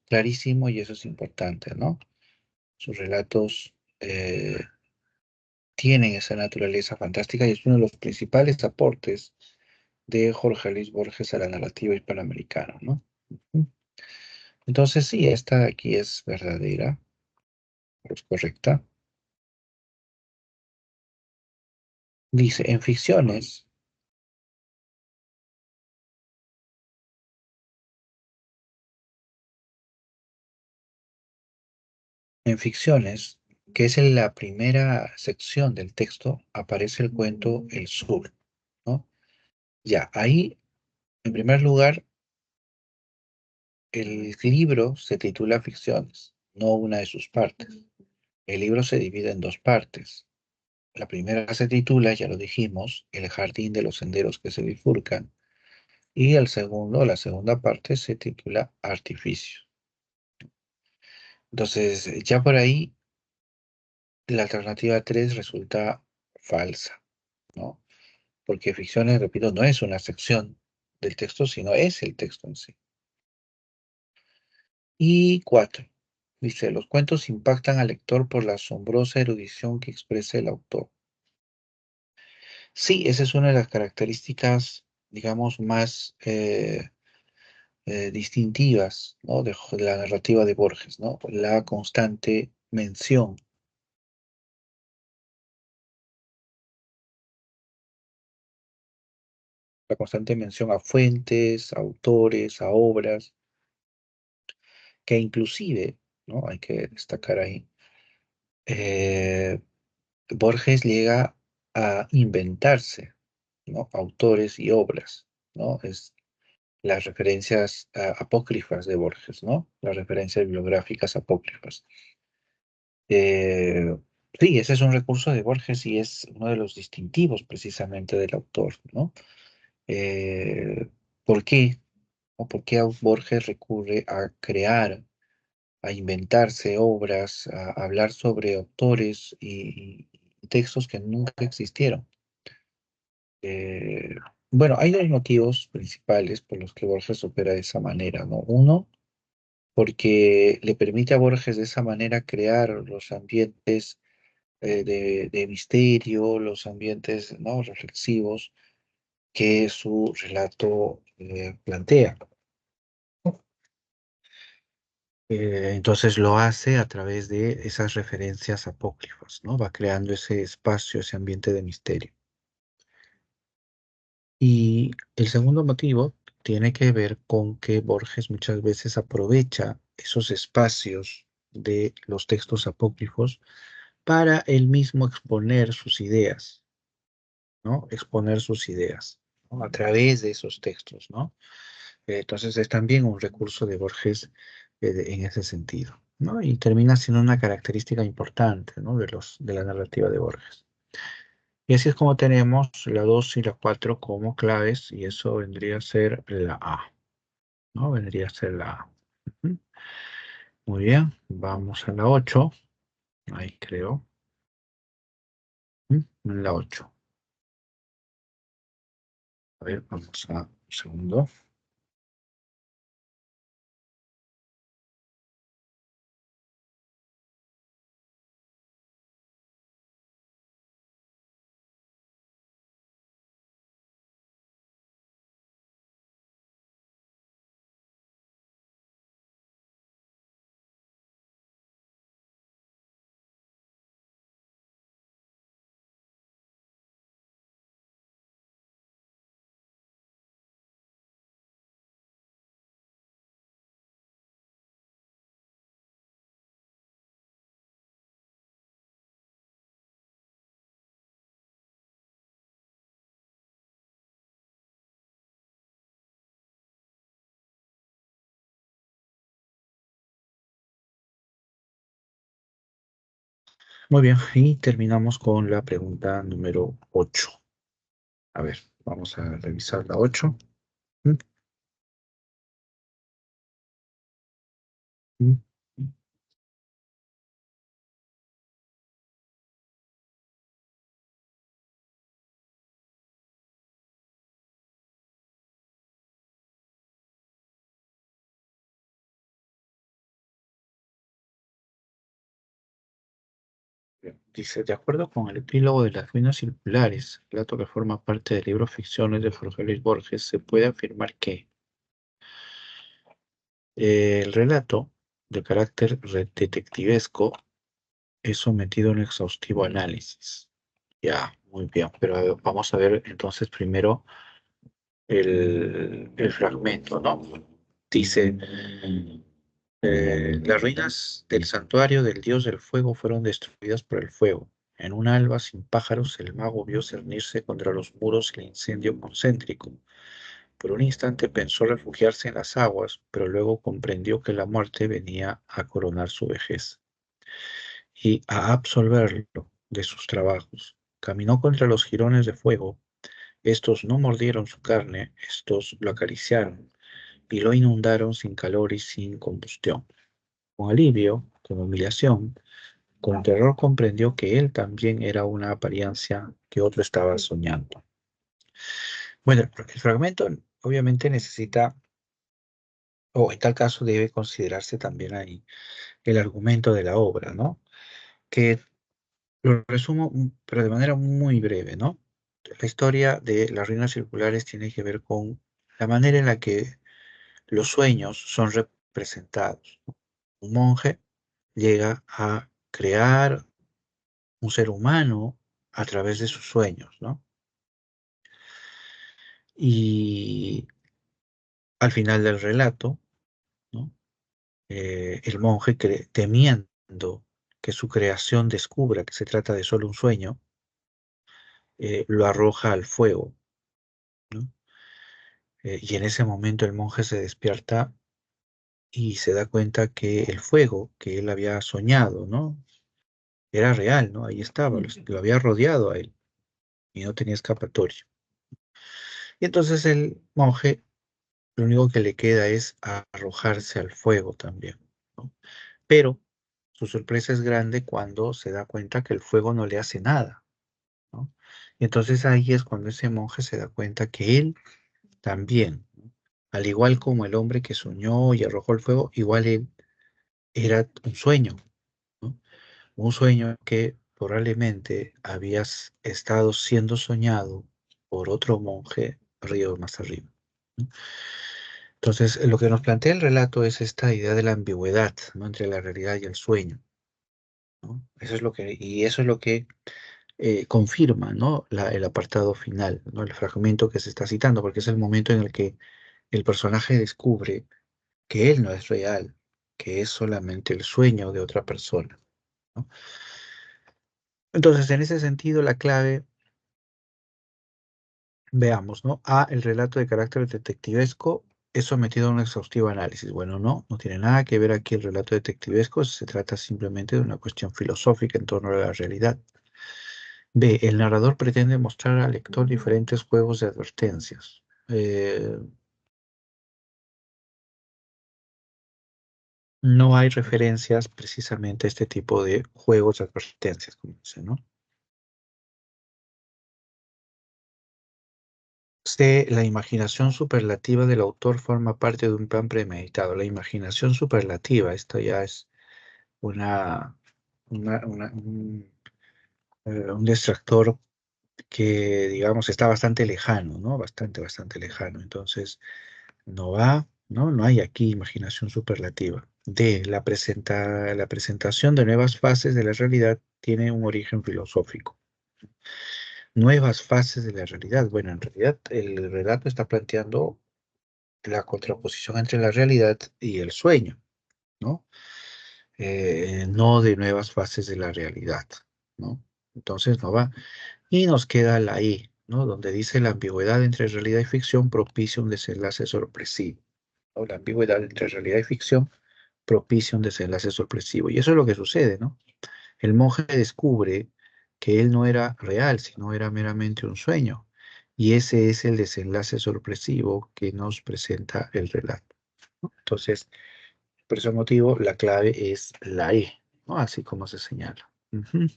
clarísimo y eso es importante, ¿no? Sus relatos tienen esa naturaleza fantástica y es uno de los principales aportes de Jorge Luis Borges a la narrativa hispanoamericana, ¿no? Ujú. Entonces, sí, esta de aquí es verdadera, es correcta. Dice, en ficciones, que es en la primera sección del texto, aparece el cuento El Sur, ¿no? Ya, ahí, en primer lugar, el libro se titula Ficciones, no una de sus partes. El libro se divide en 2 partes. La primera se titula, ya lo dijimos, El jardín de los senderos que se bifurcan, y la segunda parte se titula Artificio. Entonces, ya por ahí, la alternativa 3 resulta falsa, ¿no? Porque ficciones, repito, no es una sección del texto, sino es el texto en sí. Y 4, dice, los cuentos impactan al lector por la asombrosa erudición que expresa el autor. Sí, esa es una de las características, digamos, más distintivas, ¿no? De la narrativa de Borges, ¿no? La constante mención a fuentes, a autores, a obras, que inclusive, ¿no? Hay que destacar ahí, eh, Borges llega a inventarse, ¿no? Autores y obras, ¿no? Es las referencias apócrifas de Borges, ¿no? Las referencias bibliográficas apócrifas. Eh, sí, ese es un recurso de Borges y es uno de los distintivos precisamente del autor, ¿no? Eh, ¿Por qué? ¿O por qué Borges recurre a crear, a inventarse obras, a hablar sobre autores y textos que nunca existieron? Eh, bueno, hay 2 motivos principales por los que Borges opera de esa manera, ¿no? Uno, porque le permite a Borges de esa manera crear los ambientes de misterio, los ambientes, ¿no? Reflexivos que su relato plantea. Entonces lo hace a través de esas referencias apócrifas, ¿no? Va creando ese espacio, ese ambiente de misterio. Y el segundo motivo tiene que ver con que Borges muchas veces aprovecha esos espacios de los textos apócrifos para él mismo exponer sus ideas, ¿no? Exponer sus ideas, ¿no? A través de esos textos, ¿no? Entonces es también un recurso de Borges en ese sentido, ¿no? Y termina siendo una característica importante, ¿no? De la narrativa de Borges. Y así es como tenemos la 2 y la 4 como claves, y eso vendría a ser la A, ¿no? Vendría a ser la A. Ujú. Muy bien, vamos a la 8, ahí creo. La 8. A ver, vamos a un segundo. Muy bien, y terminamos con la pregunta número 8. A ver, vamos a revisar la 8. Mm, mm. Bien. Dice, de acuerdo con el epílogo de las ruinas circulares, relato que forma parte del libro Ficciones de Jorge Luis Borges, se puede afirmar que el relato, de carácter detectivesco, es sometido a un exhaustivo análisis. Ya, muy bien, pero a ver, vamos a ver entonces primero el fragmento, ¿no? Dice, las ruinas del santuario del dios del fuego fueron destruidas por el fuego. En un alba sin pájaros, el mago vio cernirse contra los muros el incendio concéntrico. Por un instante pensó refugiarse en las aguas, pero luego comprendió que la muerte venía a coronar su vejez y a absolverlo de sus trabajos. Caminó contra los jirones de fuego. Estos no mordieron su carne, estos lo acariciaron y lo inundaron sin calor y sin combustión. Con alivio, con humillación, con terror comprendió que él también era una apariencia que otro estaba soñando. Bueno, el fragmento obviamente necesita, o en tal caso debe considerarse también ahí el argumento de la obra, ¿no? Que lo resumo, pero de manera muy breve, ¿no? La historia de las ruinas circulares tiene que ver con la manera en la que los sueños son representados. Un monje llega a crear un ser humano a través de sus sueños, ¿no? Y al final del relato, ¿no? El monje, temiendo que su creación descubra que se trata de solo un sueño, lo arroja al fuego, ¿no? Y en ese momento el monje se despierta y se da cuenta que el fuego que él había soñado, ¿no? Era real, ¿no? Ahí estaba, lo había rodeado a él y no tenía escapatoria. Y entonces el monje lo único que le queda es arrojarse al fuego también, ¿no? Pero su sorpresa es grande cuando se da cuenta que el fuego no le hace nada, ¿no? Y entonces ahí es cuando ese monje se da cuenta que él también, ¿no? Al igual como el hombre que soñó y arrojó el fuego, igual él era un sueño, ¿no? Un sueño que probablemente había estado siendo soñado por otro monje río más arriba, ¿no? Entonces, lo que nos plantea el relato es esta idea de la ambigüedad, ¿no? Entre la realidad y el sueño, ¿no? Eso es lo que confirma, ¿no? El apartado final, ¿no? El fragmento que se está citando, porque es el momento en el que el personaje descubre que él no es real, que es solamente el sueño de otra persona, ¿no? Entonces, en ese sentido, la clave, veamos, ¿no? A, el relato de carácter detectivesco es sometido a un exhaustivo análisis. Bueno, no tiene nada que ver aquí el relato detectivesco, se trata simplemente de una cuestión filosófica en torno a la realidad. B, el narrador pretende mostrar al lector diferentes juegos de advertencias. No hay referencias precisamente a este tipo de juegos de advertencias, como dice, ¿no? C, la imaginación superlativa del autor forma parte de un plan premeditado. La imaginación superlativa, esto ya es una, un distractor que, digamos, está bastante lejano, ¿no? Bastante lejano. Entonces, no hay aquí imaginación superlativa. D, la presentación de nuevas fases de la realidad tiene un origen filosófico. Nuevas fases de la realidad. Bueno, en realidad el relato está planteando la contraposición entre la realidad y el sueño, ¿no? No de nuevas fases de la realidad, ¿no? Entonces no va. Y nos queda la I, ¿no? Donde dice la ambigüedad entre realidad y ficción propicia un desenlace sorpresivo, ¿no? La ambigüedad entre realidad y ficción propicia un desenlace sorpresivo. Y eso es lo que sucede, ¿no? El monje descubre que él no era real, sino era meramente un sueño. Y ese es el desenlace sorpresivo que nos presenta el relato, ¿no? Entonces, por ese motivo, la clave es la E, ¿no? Así como se señala. Ujú.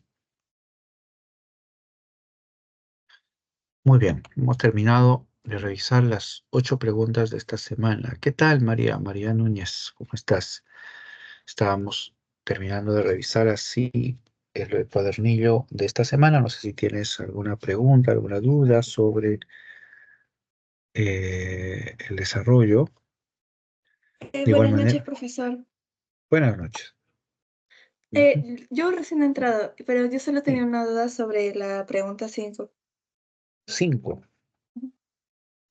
Muy bien, hemos terminado de revisar las 8 preguntas de esta semana. ¿Qué tal, María? María Núñez, ¿cómo estás? Estábamos terminando de revisar así el cuadernillo de esta semana. No sé si tienes alguna pregunta, alguna duda sobre el desarrollo. De igual Buenas noches, manera, profesor. buenas noches. Ujú. Yo recién he entrado, pero yo solo tenía Sí, una duda sobre la pregunta 5. 5,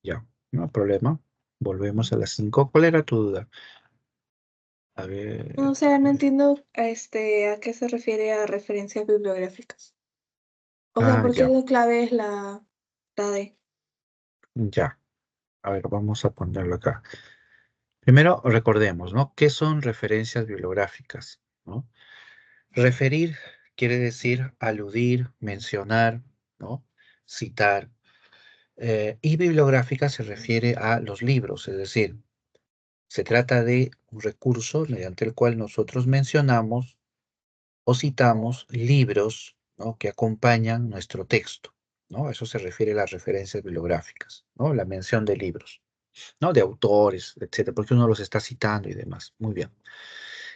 ya, no hay problema. Volvemos a las 5. ¿Cuál era tu duda? A No, ver, o sea, no entiendo a qué se refiere a referencias bibliográficas. O sea, ¿por qué ya, la clave es la D? ya. A ver, vamos a ponerlo acá. Primero, recordemos, ¿no? ¿Qué son referencias bibliográficas? ¿No? Referir quiere decir aludir, mencionar, ¿no? Citar. Y bibliográfica se refiere a los libros, es decir, se trata de un recurso mediante el cual nosotros mencionamos o citamos libros, ¿no? Que acompañan nuestro texto, ¿no? A eso se refiere a las referencias bibliográficas, ¿no? La mención de libros, ¿no? De autores, etcétera, porque uno los está citando y demás. Muy bien.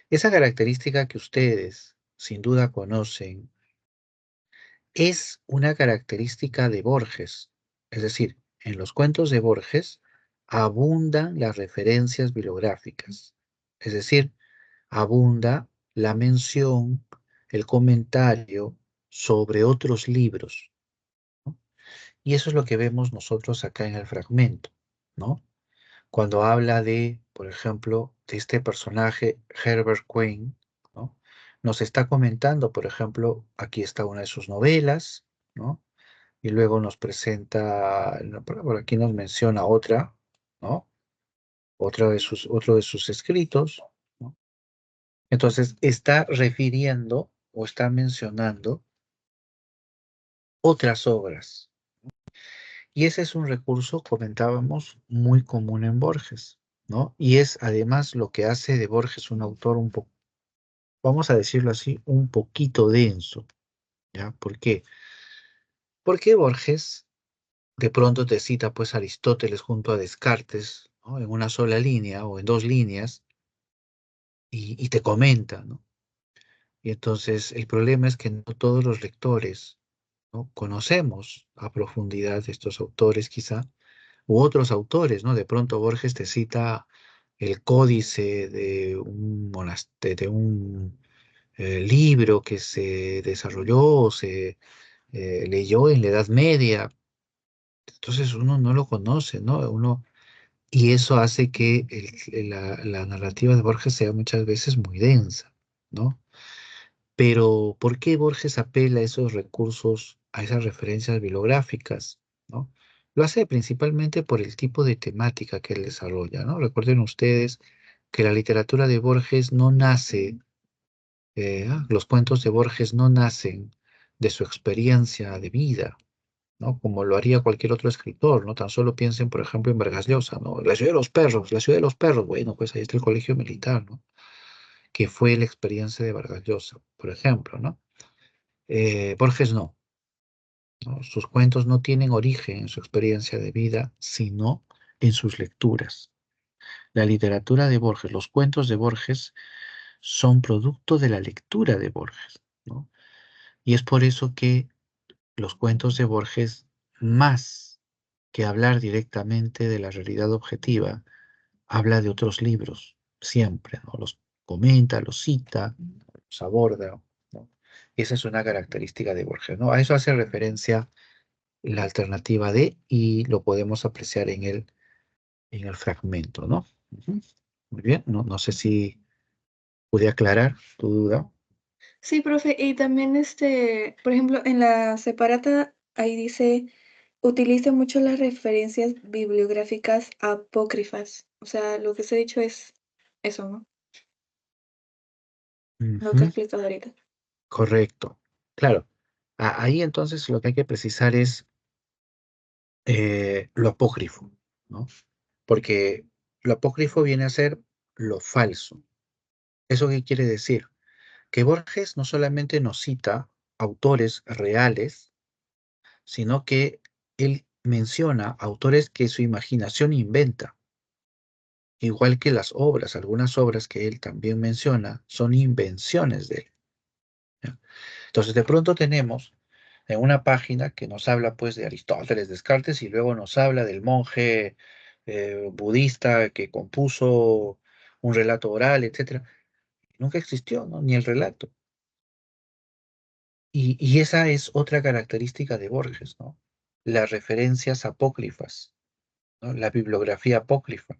Esa característica que ustedes sin duda conocen es una característica de Borges. Es decir, en los cuentos de Borges abundan las referencias bibliográficas. Es decir, abunda la mención, el comentario sobre otros libros, ¿no? Y eso es lo que vemos nosotros acá en el fragmento, ¿no? Cuando habla de, por ejemplo, de este personaje Herbert Queen, ¿no? Nos está comentando, por ejemplo, aquí está una de sus novelas, ¿no? Y luego nos presenta, no, por aquí nos menciona otra, ¿no? Otro de sus escritos, ¿no? Entonces, está refiriendo o está mencionando otras obras. Y ese es un recurso, comentábamos, muy común en Borges, ¿no? Y es además lo que hace de Borges un autor un poco, vamos a decirlo así, un poquito denso, ¿ya? ¿Por qué? Porque Borges de pronto te cita pues a Aristóteles junto a Descartes, ¿no? En una sola línea o en dos líneas y te comenta, ¿no? Y entonces el problema es que no todos los lectores, ¿no? Conocemos a profundidad estos autores quizá, u otros autores, ¿no? De pronto Borges te cita el códice de un de un libro que se desarrolló o se leyó en la Edad Media. Entonces uno no lo conoce, ¿no? Y eso hace que la narrativa de Borges sea muchas veces muy densa, ¿no? Pero ¿por qué Borges apela a esos recursos, a esas referencias bibliográficas, ¿no? Lo hace principalmente por el tipo de temática que él desarrolla, ¿no? Recuerden ustedes que la literatura de Borges no nace, los cuentos de Borges no nacen de su experiencia de vida, ¿no? Como lo haría cualquier otro escritor, ¿no? Tan solo piensen, por ejemplo, en Vargas Llosa, ¿no? La ciudad de los perros, la ciudad de los perros, bueno, pues ahí está el colegio militar, ¿no? Que fue la experiencia de Vargas Llosa, por ejemplo, ¿no? Borges no, ¿no? Sus cuentos no tienen origen en su experiencia de vida, sino en sus lecturas. La literatura de Borges, los cuentos de Borges son producto de la lectura de Borges, ¿no? Y es por eso que los cuentos de Borges, más que hablar directamente de la realidad objetiva, habla de otros libros, siempre, ¿no? Los comenta, los cita, los aborda, ¿no? Esa es una característica de Borges, ¿no? A eso hace referencia la alternativa D y lo podemos apreciar en el fragmento, ¿no? Ujú. Muy bien, no sé si pude aclarar tu duda. Sí, profe, y también por ejemplo, en la separata ahí dice, utiliza mucho las referencias bibliográficas apócrifas. O sea, lo que se ha dicho es eso, ¿no? Lo que he Ujú. explicado ahorita. Correcto. Claro. Ahí entonces lo que hay que precisar es lo apócrifo, ¿no? Porque lo apócrifo viene a ser lo falso. ¿Eso qué quiere decir? Que Borges no solamente nos cita autores reales, sino que él menciona autores que su imaginación inventa, igual que las obras, algunas obras que él también menciona son invenciones de él, ¿ya? Entonces, de pronto tenemos en una página que nos habla pues de Aristóteles, Descartes, y luego nos habla del monje budista que compuso un relato oral, etcétera. Nunca existió, ¿no? Ni el relato. Y esa es otra característica de Borges, ¿no? Las referencias apócrifas, ¿no? La bibliografía apócrifa,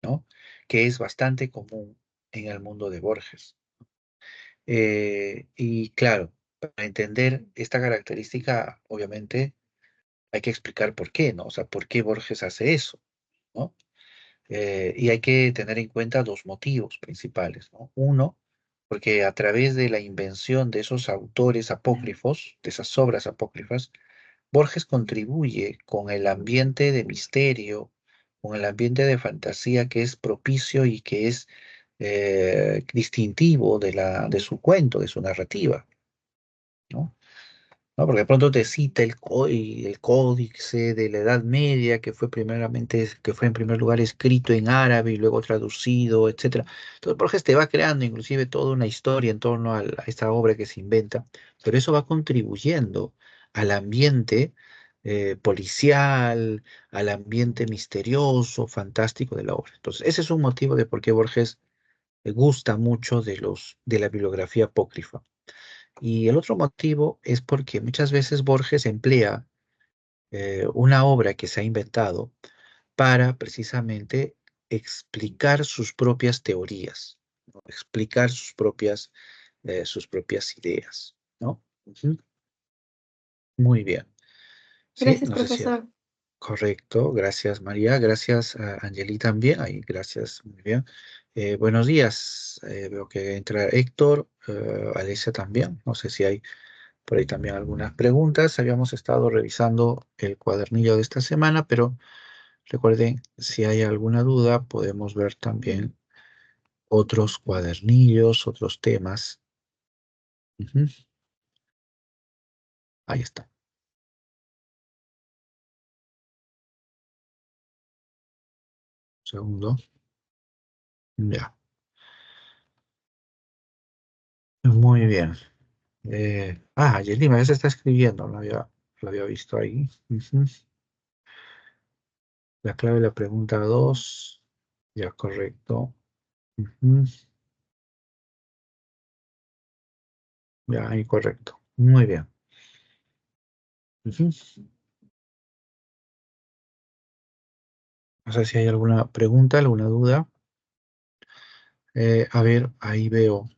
¿no? Que es bastante común en el mundo de Borges. Y claro, para entender esta característica, obviamente hay que explicar por qué, ¿no? O sea, por qué Borges hace eso, ¿no? Y hay que tener en cuenta dos motivos principales, ¿no? Uno, porque a través de la invención de esos autores apócrifos, de esas obras apócrifas, Borges contribuye con el ambiente de misterio, con el ambiente de fantasía que es propicio y que es distintivo de su cuento, de su narrativa, ¿no? ¿No? Porque de pronto te cita el códice de la Edad Media, que fue en primer lugar escrito en árabe y luego traducido, etcétera. Entonces Borges te va creando inclusive toda una historia en torno a esta obra que se inventa, pero eso va contribuyendo al ambiente policial, al ambiente misterioso, fantástico de la obra. Entonces, ese es un motivo de por qué Borges le gusta mucho de la bibliografía apócrifa. Y el otro motivo es porque muchas veces Borges emplea una obra que se ha inventado para precisamente explicar sus propias teorías, ¿no? Explicar sus propias ideas, ¿no? Ujú. Muy bien. Sí, Gracias, no sé si es profesor. correcto. Gracias, María. Gracias, a Angeli también. Ahí, gracias. Muy bien. Buenos días. Veo que entra Héctor, Alicia también. No sé si hay por ahí también algunas preguntas. Habíamos estado revisando el cuadernillo de esta semana, pero recuerden, si hay alguna duda, podemos ver también otros cuadernillos, otros temas. Ujú. Ahí está. Segundo. Ya. Muy bien. Yelima ya se está escribiendo, lo había visto ahí. Ujú. La clave de la pregunta 2. Ya, correcto. Ujú. Ya, incorrecto. Muy bien. Ujú. No sé si hay alguna pregunta, alguna duda. A ver, ahí veo.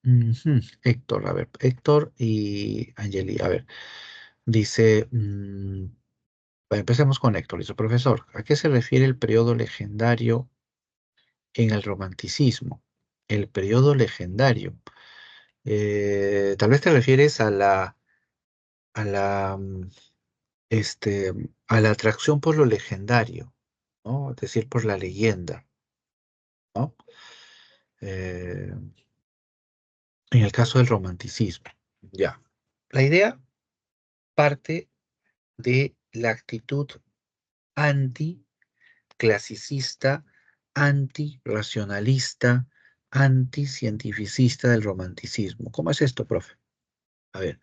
Ujú. Héctor, a ver, Héctor y Angeli, a ver. Dice, bueno, empecemos con Héctor. Dice, profesor, ¿a qué se refiere el periodo legendario en el romanticismo? El periodo legendario. Tal vez te refieres a la, a la atracción por lo legendario, ¿no? Es decir, por la leyenda, ¿no? Eh, en el caso del romanticismo, ya. La idea parte de la actitud anticlasicista, antirracionalista, anticientificista del romanticismo. ¿Cómo es esto, profe? A ver,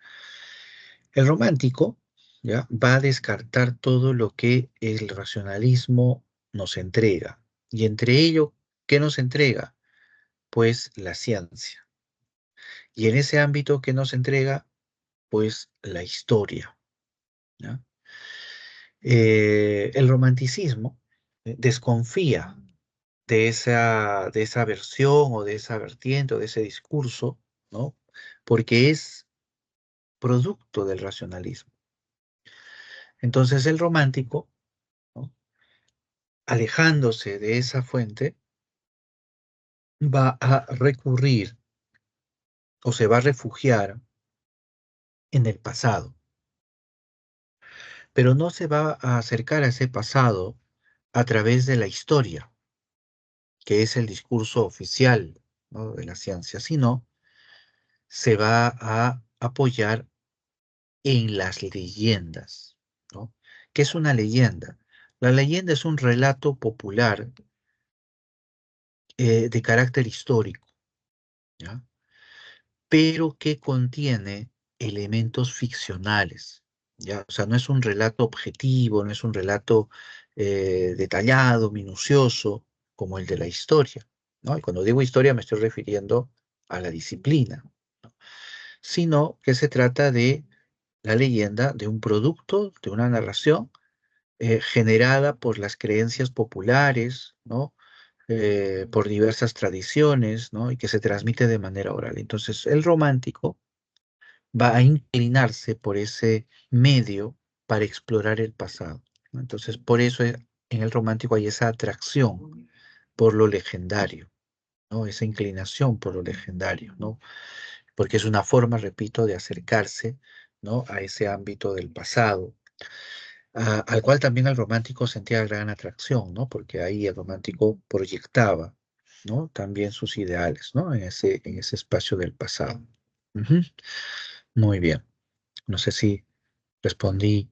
el romántico, ¿ya? Va a descartar todo lo que el racionalismo nos entrega. Y entre ello, ¿qué nos entrega? Pues la ciencia. Y en ese ámbito que nos entrega, pues la historia, ¿ya? El romanticismo desconfía de esa versión o de esa vertiente o de ese discurso, ¿no? Porque es producto del racionalismo. Entonces el romántico, ¿no? Alejándose de esa fuente, va a recurrir o se va a refugiar en el pasado, pero no se va a acercar a ese pasado a través de la historia, que es el discurso oficial, ¿no? De la ciencia, sino se va a apoyar en las leyendas, ¿no? ¿Qué es una leyenda? La leyenda es un relato popular de carácter histórico, ¿ya? Pero que contiene elementos ficcionales, ¿ya? O sea, no es un relato objetivo, no es un relato detallado, minucioso, como el de la historia, ¿no? Y cuando digo historia me estoy refiriendo a la disciplina, ¿no? Sino que se trata de la leyenda de un producto, de una narración generada por las creencias populares, ¿no? Por diversas tradiciones, ¿no? Y que se transmite de manera oral. Entonces, el romántico va a inclinarse por ese medio para explorar el pasado, ¿no? Entonces, por eso en el romántico hay esa atracción por lo legendario, ¿no? Esa inclinación por lo legendario, ¿no? Porque es una forma, repito, de acercarse, ¿no? A ese ámbito del pasado, al cual también el romántico sentía gran atracción, ¿no? Porque ahí el romántico proyectaba, ¿no? También sus ideales, ¿no? En ese espacio del pasado. Ujú. Muy bien. No sé si respondí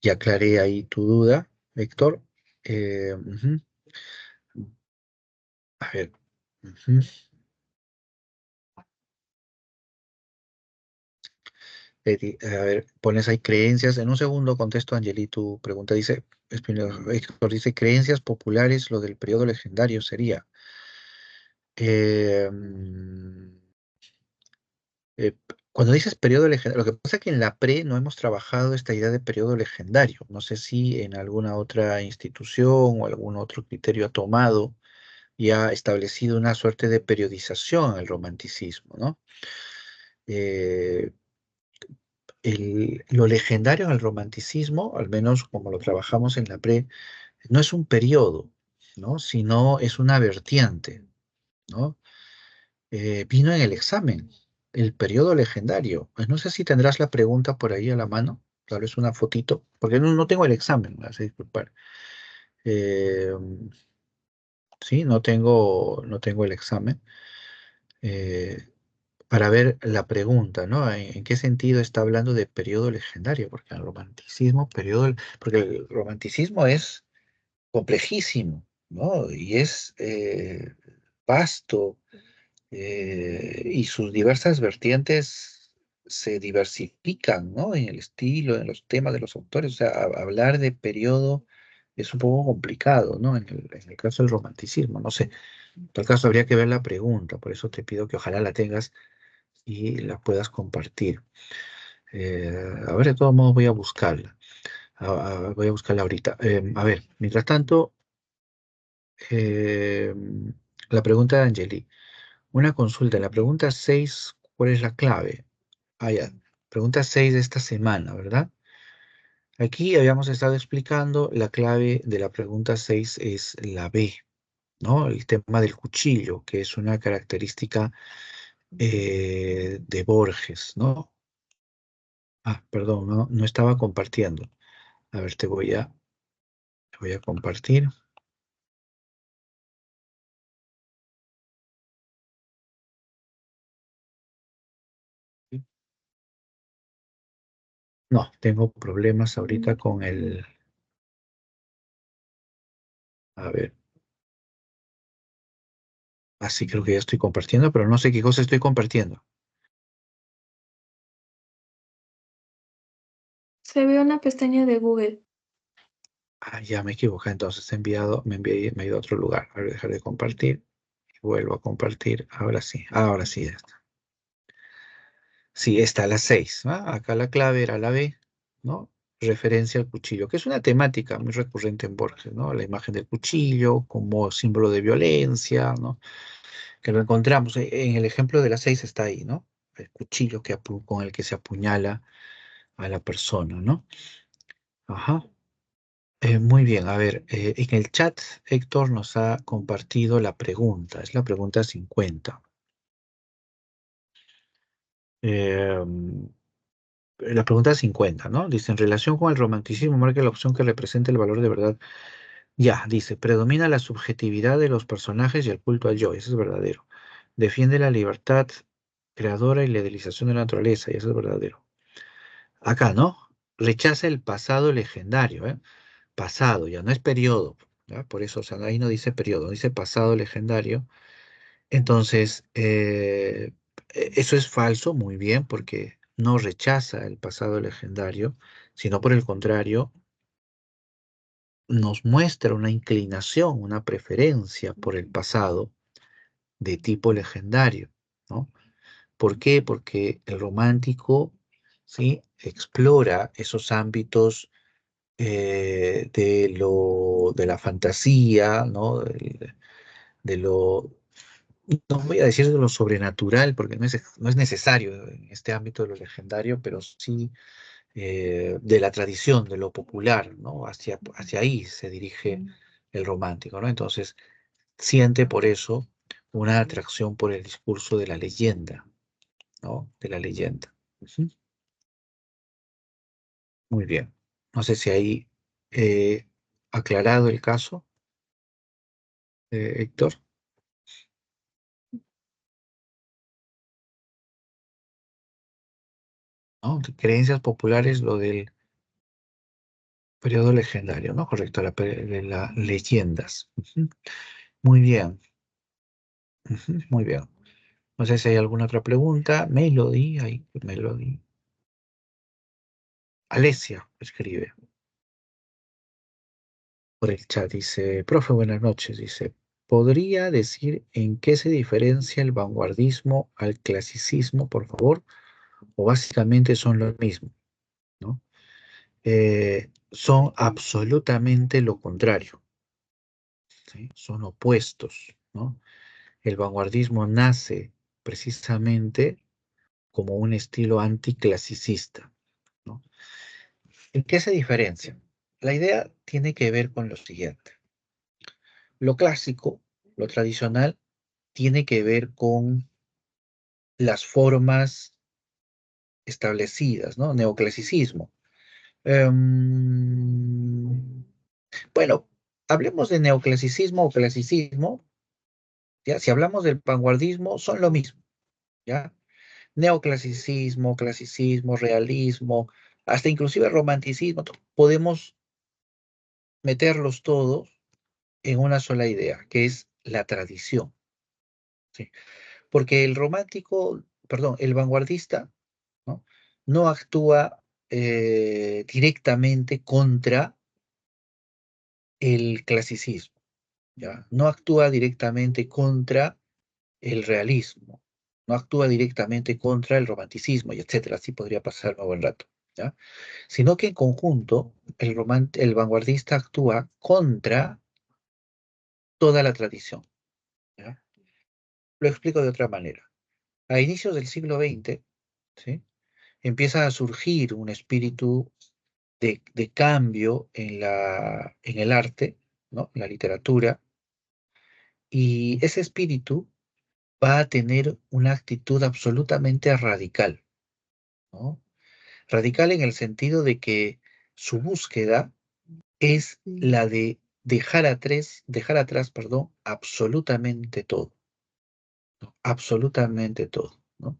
y aclaré ahí tu duda, Héctor. Ujú. A ver. Ujú. A ver, pones ahí creencias. En un segundo contesto, Angeli, tu pregunta dice, Héctor dice, creencias populares, lo del periodo legendario sería. Eh, mm, Cuando dices periodo legendario, lo que pasa es que en la pre no hemos trabajado esta idea de periodo legendario. No sé si en alguna otra institución o algún otro criterio ha tomado y ha establecido una suerte de periodización al romanticismo, ¿no? Eh, lo legendario en el romanticismo, al menos como lo trabajamos en la pre, no es un periodo, ¿no? Sino es una vertiente, ¿no? Vino en el examen, el periodo legendario. Pues no sé si tendrás la pregunta por ahí a la mano, tal vez una fotito, porque no tengo el examen, me vas a disculpar. Eh, sí, no tengo el examen. eh, para ver la pregunta, ¿no? En qué sentido está hablando de periodo legendario? Porque el romanticismo, porque el romanticismo es complejísimo, ¿no? Y es vasto, y sus diversas vertientes se diversifican, ¿no? En el estilo, en los temas de los autores. O sea, hablar de periodo es un poco complicado, ¿no? En el caso del romanticismo, no sé. En tal caso habría que ver la pregunta, por eso te pido que ojalá la tengas y la puedas compartir. A ver, de todos modos voy a buscarla. Voy a buscarla ahorita. A ver, mientras tanto, eh, la pregunta de Angeli. Una consulta. En la pregunta 6, ¿cuál es la clave? Ah, ya. Pregunta 6 de esta semana, ¿verdad? Aquí habíamos estado explicando la clave de la pregunta 6 es la B, ¿no? El tema del cuchillo, que es una característica de Borges, ¿no? Ah, perdón, no estaba compartiendo. A ver, te voy a compartir. No, tengo problemas ahorita con el... A ver, así creo que ya estoy compartiendo, pero no sé qué cosa estoy compartiendo. Se ve una pestaña de Google. Ah, ya me equivoqué, entonces me he ido a otro lugar. A ver, dejar de compartir. Y vuelvo a compartir. Ahora sí ya está. Sí, está la 6, ¿no? Acá la clave era la B, ¿no? Referencia al cuchillo, que es una temática muy recurrente en Borges, ¿no? La imagen del cuchillo como símbolo de violencia, ¿no? Que lo encontramos, en el ejemplo de la 6 está ahí, ¿no? El cuchillo con el que se apuñala a la persona, ¿no? Ajá. Muy bien, a ver, en el chat Héctor nos ha compartido la pregunta, es la pregunta 50. Eh, la pregunta 50, ¿no? Dice, en relación con el romanticismo, marca la opción que representa el valor de verdad. Ya, dice, predomina la subjetividad de los personajes y el culto al yo, eso es verdadero. Defiende la libertad creadora y la idealización de la naturaleza, y eso es verdadero. Acá, ¿no? Rechaza el pasado legendario, ¿eh? Pasado, ya no es periodo, ¿ya? Por eso, o sea, ahí no dice periodo, dice pasado legendario. Entonces, eso es falso, muy bien, porque no rechaza el pasado legendario, sino por el contrario, nos muestra una inclinación, una preferencia por el pasado de tipo legendario, ¿no? ¿Por qué? Porque el romántico, ¿sí? Explora esos ámbitos de la fantasía, ¿no? De lo, no voy a decir de lo sobrenatural, porque no es necesario en este ámbito de lo legendario, pero sí de la tradición, de lo popular, ¿no? Hacia ahí se dirige el romántico, ¿no? Entonces, siente por eso una atracción por el discurso de la leyenda, ¿no? De la leyenda. Ujú. Muy bien. No sé si ahí aclarado el caso, Héctor, ¿no? De creencias populares, lo del periodo legendario, ¿no? Correcto, de las leyendas. Ujú. Muy bien, ujú, muy bien. No sé si hay alguna otra pregunta. Melody. Alesia escribe por el chat, dice, profe, buenas noches, dice, ¿podría decir en qué se diferencia el vanguardismo al clasicismo, por favor? O básicamente son lo mismo, ¿no? Son absolutamente lo contrario, ¿sí? Son opuestos, ¿no? El vanguardismo nace precisamente como un estilo anticlasicista, ¿no? ¿En qué se diferencia? La idea tiene que ver con lo siguiente. Lo clásico, lo tradicional, tiene que ver con las formas establecidas, ¿no? Neoclasicismo. Bueno, hablemos de neoclasicismo o clasicismo, ¿ya? Si hablamos del vanguardismo, son lo mismo, ¿ya? Neoclasicismo, clasicismo, realismo, hasta inclusive romanticismo, podemos meterlos todos en una sola idea, que es la tradición, ¿sí? Porque el romántico, perdón, el vanguardista, ¿no? No actúa directamente contra el clasicismo, ¿ya? No actúa directamente contra el realismo, no actúa directamente contra el romanticismo, y etcétera. Así podría pasar un buen rato, ¿ya? Sino que en conjunto el vanguardista actúa contra toda la tradición, ¿ya? Lo explico de otra manera. A inicios del siglo XX, ¿sí?, empieza a surgir un espíritu de cambio en el arte, ¿no?, en la literatura, y ese espíritu va a tener una actitud absolutamente radical, ¿no? Radical en el sentido de que su búsqueda es la de dejar atrás, perdón, absolutamente todo, ¿no? Absolutamente todo, ¿no?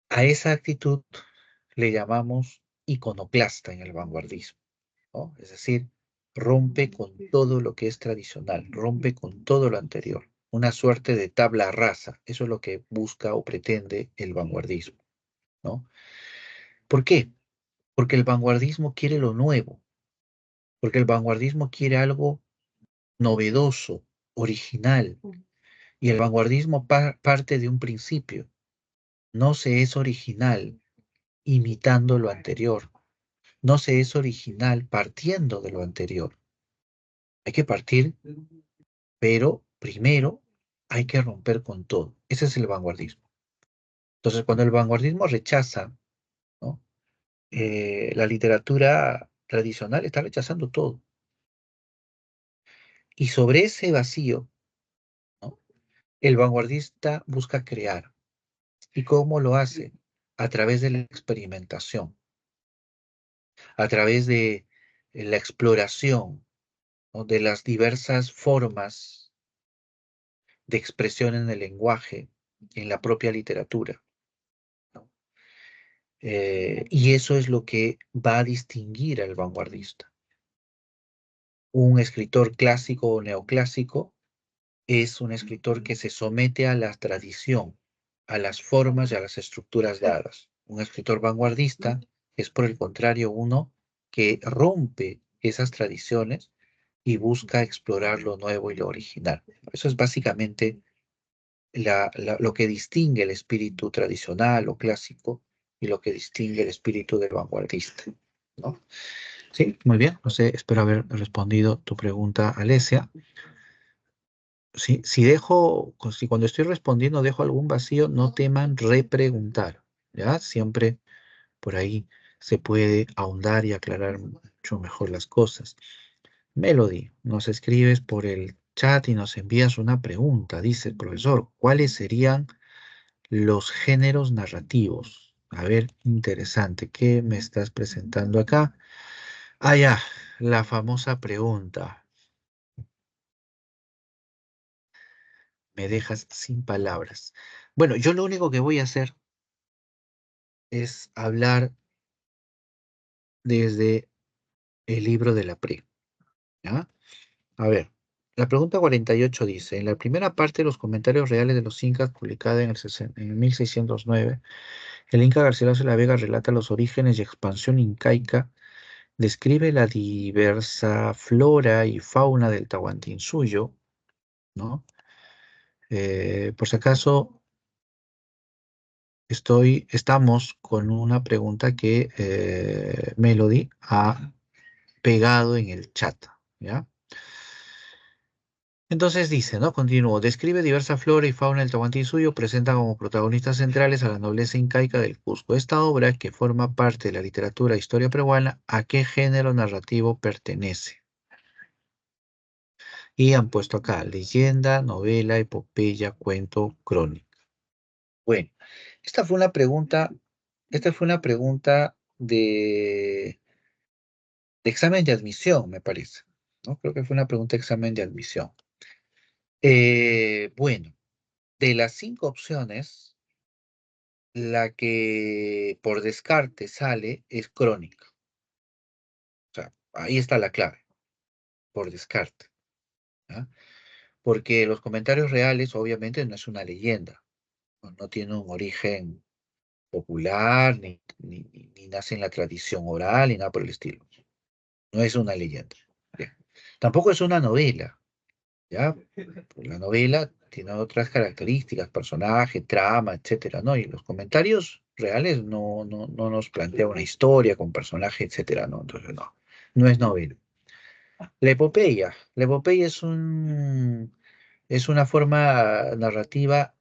A esa actitud le llamamos iconoclasta en el vanguardismo, ¿no? Es decir, rompe con todo lo que es tradicional, rompe con todo lo anterior, una suerte de tabla rasa. Eso es lo que busca o pretende el vanguardismo, ¿no? ¿Por qué? Porque el vanguardismo quiere lo nuevo, porque el vanguardismo quiere algo novedoso, original, y el vanguardismo parte de un principio: no se es original imitando lo anterior, no se es original partiendo de lo anterior. Hay que partir, pero primero hay que romper con todo. Ese es el vanguardismo. Entonces, cuando el vanguardismo rechaza, ¿no?, la literatura tradicional, está rechazando todo. Y sobre ese vacío, ¿no?, el vanguardista busca crear. ¿Y cómo lo hace? A través de la experimentación, a través de la exploración, ¿no?, de las diversas formas de expresión en el lenguaje, en la propia literatura, ¿no? Y eso es lo que va a distinguir al vanguardista. Un escritor clásico o neoclásico es un escritor que se somete a la tradición, a las formas y a las estructuras dadas. Un escritor vanguardista es, por el contrario, uno que rompe esas tradiciones y busca explorar lo nuevo y lo original. Eso es básicamente lo que distingue el espíritu tradicional o clásico y lo que distingue el espíritu del vanguardista, ¿no? Sí, muy bien. No sé, espero haber respondido tu pregunta, Alesia. Sí, si cuando estoy respondiendo dejo algún vacío, no teman repreguntar, ¿ya? Siempre por ahí se puede ahondar y aclarar mucho mejor las cosas. Melody, nos escribes por el chat y nos envías una pregunta. Dice, profesor, ¿cuáles serían los géneros narrativos? A ver, interesante. ¿Qué me estás presentando acá? Ah, ya, la famosa pregunta. Me dejas sin palabras. Bueno, yo lo único que voy a hacer es hablar desde el libro de la PRE, ¿ya? A ver, la pregunta 48 dice: en la primera parte de los comentarios reales de los incas, publicada en el 1609, el inca Garcilaso de la Vega relata los orígenes y expansión incaica, describe la diversa flora y fauna del Tahuantinsuyo, ¿no? Por si acaso, estamos con una pregunta que Melody ha pegado en el chat, ¿ya? Entonces dice, ¿no? Continúo. Describe diversa flora y fauna del Tahuantinsuyo, presenta como protagonistas centrales a la nobleza incaica del Cusco. Esta obra, que forma parte de la literatura e historia peruana, ¿a qué género narrativo pertenece? Y han puesto acá: leyenda, novela, epopeya, cuento, crónica. Bueno, esta fue una pregunta de examen de admisión, me parece, ¿no? Creo que fue una pregunta de examen de admisión. Bueno, de las 5 opciones, la que por descarte sale es crónica. O sea, ahí está la clave, por descarte, ¿ya? Porque los comentarios reales obviamente no es una leyenda, no tiene un origen popular, ni nace en la tradición oral, ni nada por el estilo. No es una leyenda. Bien. Tampoco es una novela, ¿ya? La novela tiene otras características, personaje, trama, etcétera, ¿no? Y los comentarios reales no nos plantea una historia con personaje, etcétera, ¿no? Entonces, no es novela. La epopeya es una forma narrativa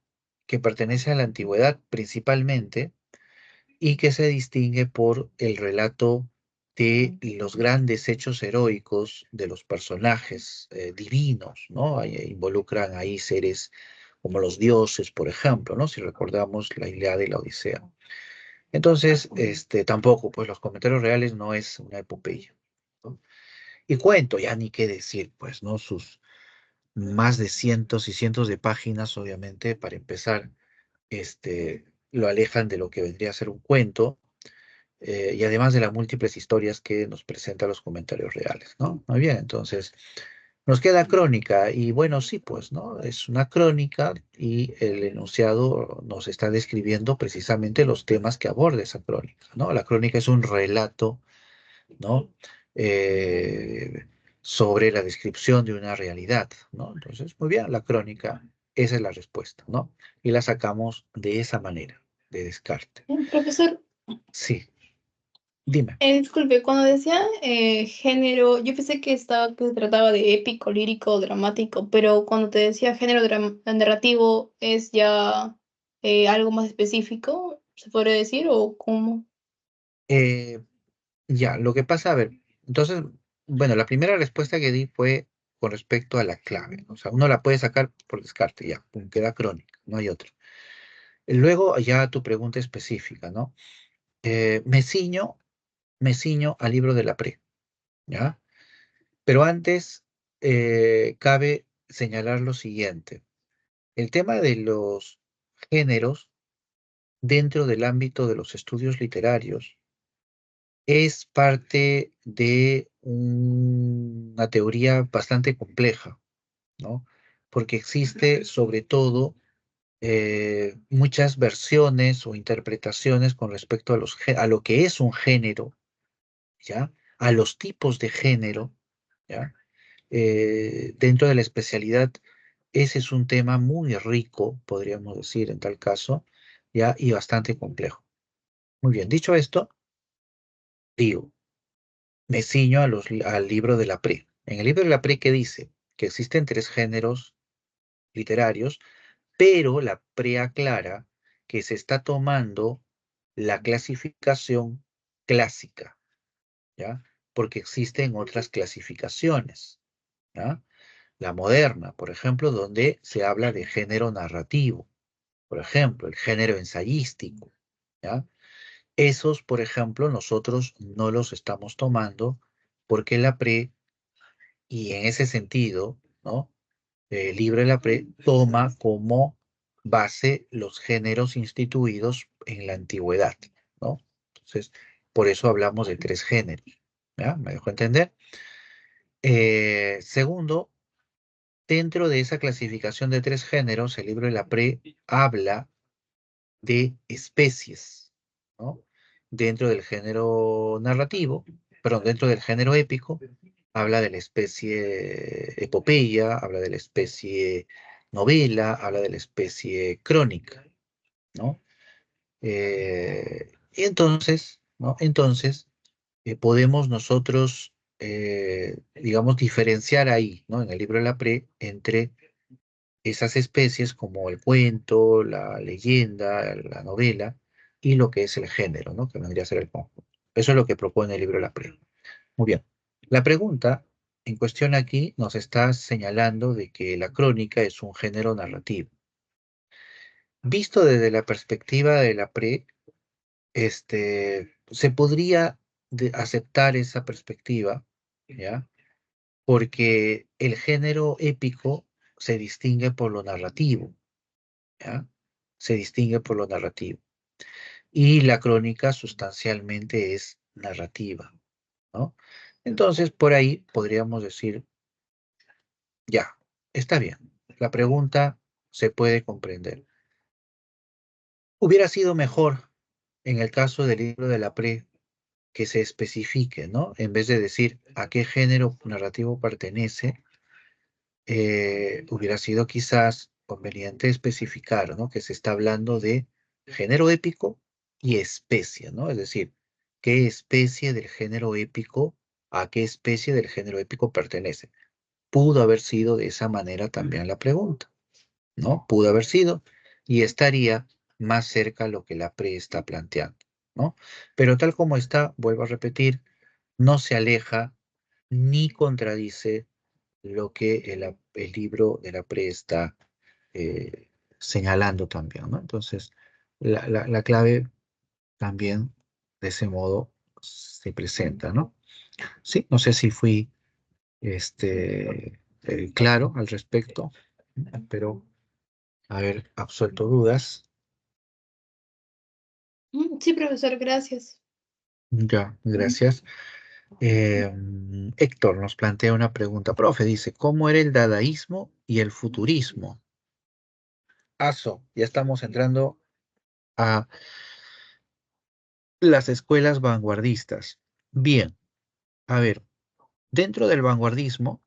que pertenece a la antigüedad principalmente y que se distingue por el relato de los grandes hechos heroicos de los personajes divinos, ¿no? Involucran ahí seres como los dioses, por ejemplo, ¿no? Si recordamos la Ilíada y la Odisea. Entonces, tampoco, pues los comentarios reales no es una epopeya, ¿no? Y cuento, ya ni qué decir, pues, ¿no? Sus más de cientos y cientos de páginas, obviamente, para empezar, lo alejan de lo que vendría a ser un cuento, y además de las múltiples historias que nos presentan los comentarios reales, ¿no? Muy bien, entonces nos queda crónica y bueno, sí, pues, ¿no? Es una crónica y el enunciado nos está describiendo precisamente los temas que aborda esa crónica, ¿no? La crónica es un relato, ¿no? Eh, sobre la descripción de una realidad, ¿no? Entonces, muy bien, la crónica, esa es la respuesta, ¿no? Y la sacamos de esa manera, de descarte. Profesor, Sí, dime. disculpe, cuando decía género, yo pensé que que se trataba de épico, lírico, dramático, pero cuando te decía género narrativo, ¿es ya algo más específico, se podría decir, o cómo? Eh, ya, lo que pasa, a ver, entonces, bueno, la primera respuesta que di fue con respecto a la clave, ¿no? O sea, uno la puede sacar por descarte, ya, pum, queda crónica, no hay otra. Luego, ya tu pregunta específica, ¿no? Me ciño al libro de la pre, ¿ya? Pero antes, cabe señalar lo siguiente. El tema de los géneros dentro del ámbito de los estudios literarios es parte de una teoría bastante compleja, ¿no? Porque existe sobre todo muchas versiones o interpretaciones con respecto a lo que es un género, ¿ya? A los tipos de género, ¿ya? Dentro de la especialidad, ese es un tema muy rico, podríamos decir, en tal caso, ¿ya? Y bastante complejo. Muy bien, dicho esto, digo, me ciño al libro de la PRE. En el libro de la PRE, ¿qué dice? Que existen tres géneros literarios, pero la PRE aclara que se está tomando la clasificación clásica, ¿ya? Porque existen otras clasificaciones, ¿ya? La moderna, por ejemplo, donde se habla de género narrativo, por ejemplo, el género ensayístico, ¿ya? Esos, por ejemplo, nosotros no los estamos tomando porque la PRE, y en ese sentido, ¿no? Libre la PRE toma como base los géneros instituidos en la antigüedad, ¿no? Entonces, por eso hablamos de tres géneros, ¿ya? ¿Me dejo entender? Segundo, dentro de esa clasificación de tres géneros, el libro de la PRE habla de especies, ¿no? Dentro del género narrativo, perdón, dentro del género épico, habla de la especie epopeya, habla de la especie novela, habla de la especie crónica, ¿no? Y entonces, ¿no? Entonces, podemos nosotros, digamos, diferenciar ahí, ¿no? En el libro de la PRE, entre esas especies como el cuento, la leyenda, la novela y lo que es el género, ¿no? Que vendría a ser el conjunto. Eso es lo que propone el libro de la PRE. Muy bien. La pregunta en cuestión aquí nos está señalando de que la crónica es un género narrativo. Visto desde la perspectiva de la PRE, se podría aceptar esa perspectiva, ¿ya? Porque el género épico se distingue por lo narrativo, ¿ya? Se distingue por lo narrativo. Y la crónica sustancialmente es narrativa, ¿no? Entonces, por ahí podríamos decir, ya, está bien. La pregunta se puede comprender. Hubiera sido mejor en el caso del libro de la PRE que se especifique, ¿no? En vez de decir a qué género narrativo pertenece, hubiera sido quizás conveniente especificar, ¿no? Que se está hablando de género épico y especie, ¿no? Es decir, qué especie del género épico, a qué especie del género épico pertenece. Pudo haber sido de esa manera también la pregunta, ¿no? Pudo haber sido y estaría más cerca a lo que la PRE está planteando, ¿no? Pero tal como está, vuelvo a repetir, no se aleja ni contradice lo que el libro de la PRE está señalando también, ¿no? Entonces, la clave también de ese modo se presenta, ¿no? Sí, no sé si fui claro al respecto, pero haber absuelto dudas. Sí, profesor, gracias. Ya, gracias. Héctor nos plantea una pregunta. Profe, dice, ¿cómo era el dadaísmo y el futurismo? Ya estamos entrando a las escuelas vanguardistas. Bien, a ver, dentro del vanguardismo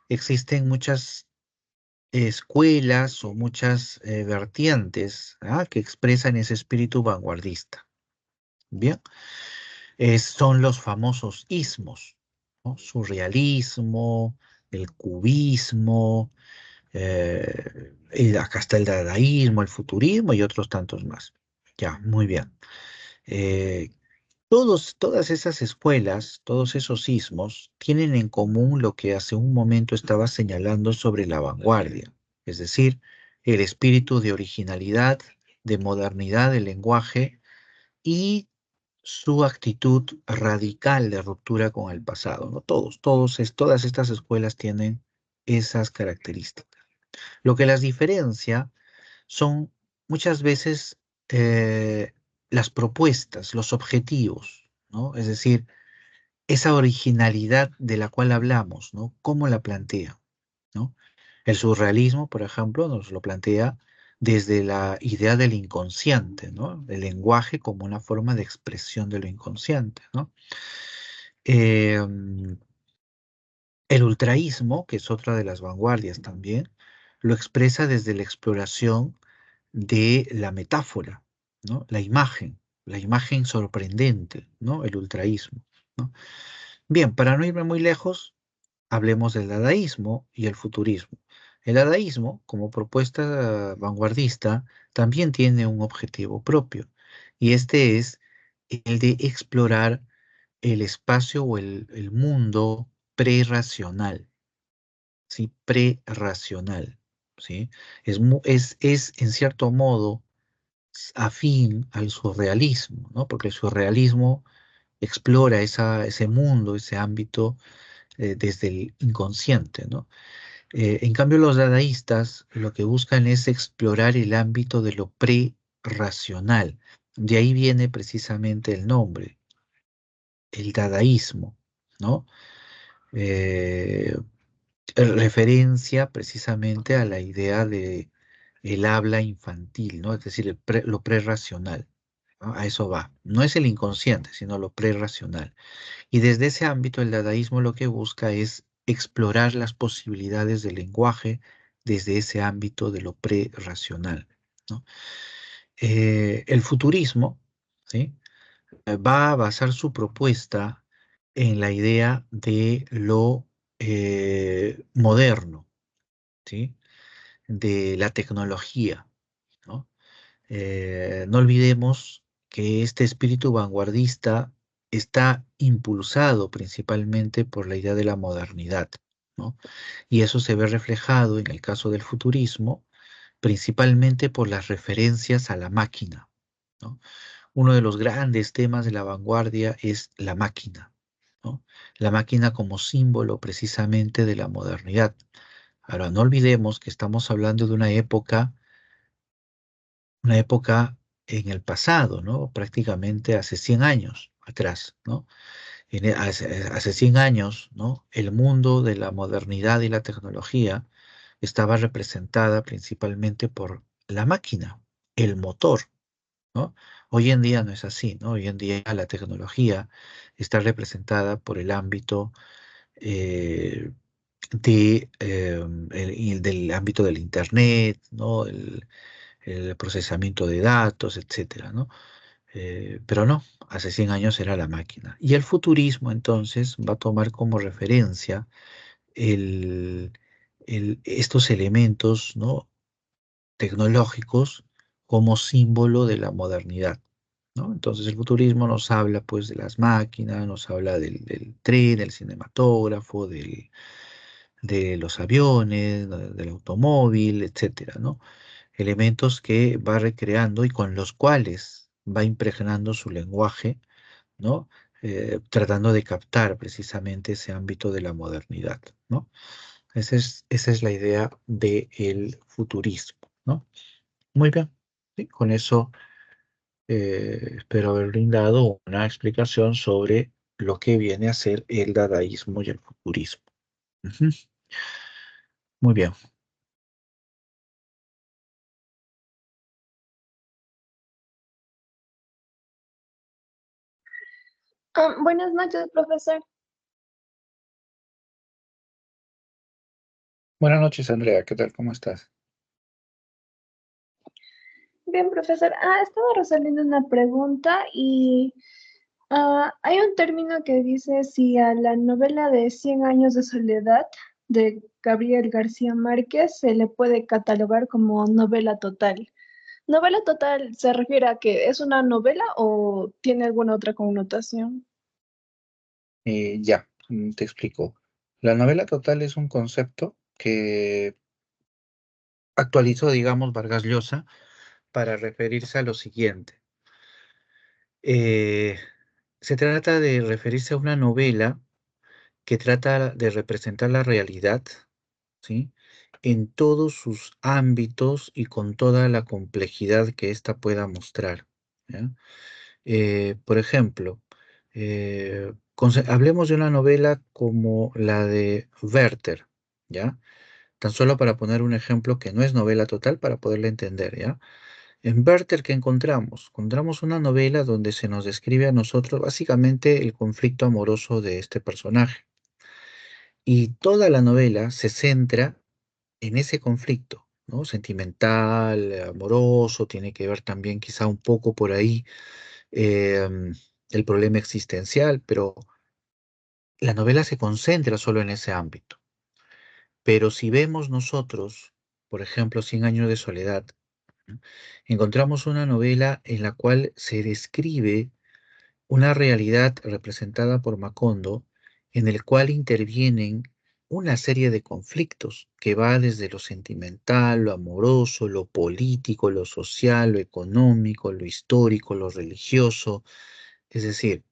existen muchas escuelas o muchas vertientes, que expresan ese espíritu vanguardista. Bien, son los famosos ismos, ¿no? Surrealismo, el cubismo, y acá está el dadaísmo, el futurismo y otros tantos más. Ya, muy bien. Eh, todas esas escuelas, todos esos ismos, tienen en común lo que hace un momento estaba señalando sobre la vanguardia, es decir, el espíritu de originalidad, de modernidad del lenguaje y su actitud radical de ruptura con el pasado, ¿no? Todas estas escuelas tienen esas características. Lo que las diferencia son muchas veces las propuestas, los objetivos, ¿no? Es decir, esa originalidad de la cual hablamos, ¿no? ¿Cómo la plantea, ¿no? El surrealismo, por ejemplo, nos lo plantea desde la idea del inconsciente, ¿no? El lenguaje como una forma de expresión de lo inconsciente, ¿no? Em, el ultraísmo, que es otra de las vanguardias también, lo expresa desde la exploración de la metáfora, ¿no? La imagen sorprendente, ¿no? El ultraísmo, ¿no? Bien, para no irme muy lejos, hablemos del dadaísmo y el futurismo. El dadaísmo, como propuesta vanguardista, también tiene un objetivo propio, y este es el de explorar el espacio o el mundo prerracional, ¿sí? Prerracional, ¿sí? Es en cierto modo afín al surrealismo, ¿no? Porque el surrealismo explora ese mundo, ese ámbito desde el inconsciente, ¿no? En cambio, los dadaístas lo que buscan es explorar el ámbito de lo prerracional. De ahí viene precisamente el nombre, el dadaísmo, ¿no? Eh, referencia precisamente a la idea de el habla infantil, ¿no? Es decir, lo prerracional, ¿no? A eso va. No es el inconsciente, sino lo prerracional. Y desde ese ámbito, el dadaísmo lo que busca es explorar las posibilidades del lenguaje desde ese ámbito de lo prerracional, ¿no? El futurismo, ¿sí? Va a basar su propuesta en la idea de lo moderno, ¿sí? De la tecnología, ¿no? No olvidemos que este espíritu vanguardista está impulsado principalmente por la idea de la modernidad, ¿no? Y eso se ve reflejado en el caso del futurismo, principalmente por las referencias a la máquina, ¿no? Uno de los grandes temas de la vanguardia es la máquina, ¿no? La máquina como símbolo precisamente de la modernidad. Ahora, no olvidemos que estamos hablando de una época en el pasado, ¿no? Prácticamente hace 100 años atrás, ¿no? Hace 100 años, ¿no? El mundo de la modernidad y la tecnología estaba representada principalmente por la máquina, el motor, ¿no? Hoy en día no es así, ¿no? Hoy en día la tecnología está representada por el ámbito eh, del ámbito del Internet, ¿no? El procesamiento de datos, etcétera, ¿no? Pero no, hace 100 años era la máquina. Y el futurismo entonces va a tomar como referencia el, estos elementos, ¿no? tecnológicos como símbolo de la modernidad, ¿no? Entonces el futurismo nos habla pues de las máquinas, nos habla del tren, del cinematógrafo, de los aviones, del automóvil, etcétera, ¿no? Elementos que va recreando y con los cuales va impregnando su lenguaje, ¿no? Tratando de captar precisamente ese ámbito de la modernidad, ¿no? Esa es la idea del futurismo, ¿no? Muy bien. Sí, con eso espero haber brindado una explicación sobre lo que viene a ser el dadaísmo y el futurismo. Ujú. Muy bien. Buenas noches, profesor. Buenas noches, Andrea. ¿Qué tal? ¿Cómo estás? Bien, profesor. Estaba resolviendo una pregunta y hay un término que dice si a la novela de Cien años de soledad de Gabriel García Márquez se le puede catalogar como novela total. ¿Novela total se refiere a que es una novela o tiene alguna otra connotación? Te explico. La novela total es un concepto que actualizó, digamos, Vargas Llosa para referirse a lo siguiente. Eh, Se trata de referirse a una novela que trata de representar la realidad, ¿sí? En todos sus ámbitos y con toda la complejidad que ésta pueda mostrar, ¿ya? Por ejemplo, hablemos de una novela como la de Werther, ¿ya? Tan solo para poner un ejemplo que no es novela total para poderla entender, ¿ya? En Werther, ¿qué encontramos? Encontramos una novela donde se nos describe a nosotros básicamente el conflicto amoroso de este personaje. Y toda la novela se centra en ese conflicto, ¿no? Sentimental, amoroso, tiene que ver también quizá un poco por ahí el problema existencial, pero la novela se concentra solo en ese ámbito. Pero si vemos nosotros, por ejemplo, Cien años de soledad, ¿no? Encontramos una novela en la cual se describe una realidad representada por Macondo, en el cual intervienen una serie de conflictos que va desde lo sentimental, lo amoroso, lo político, lo social, lo económico, lo histórico, lo religioso. Es decir,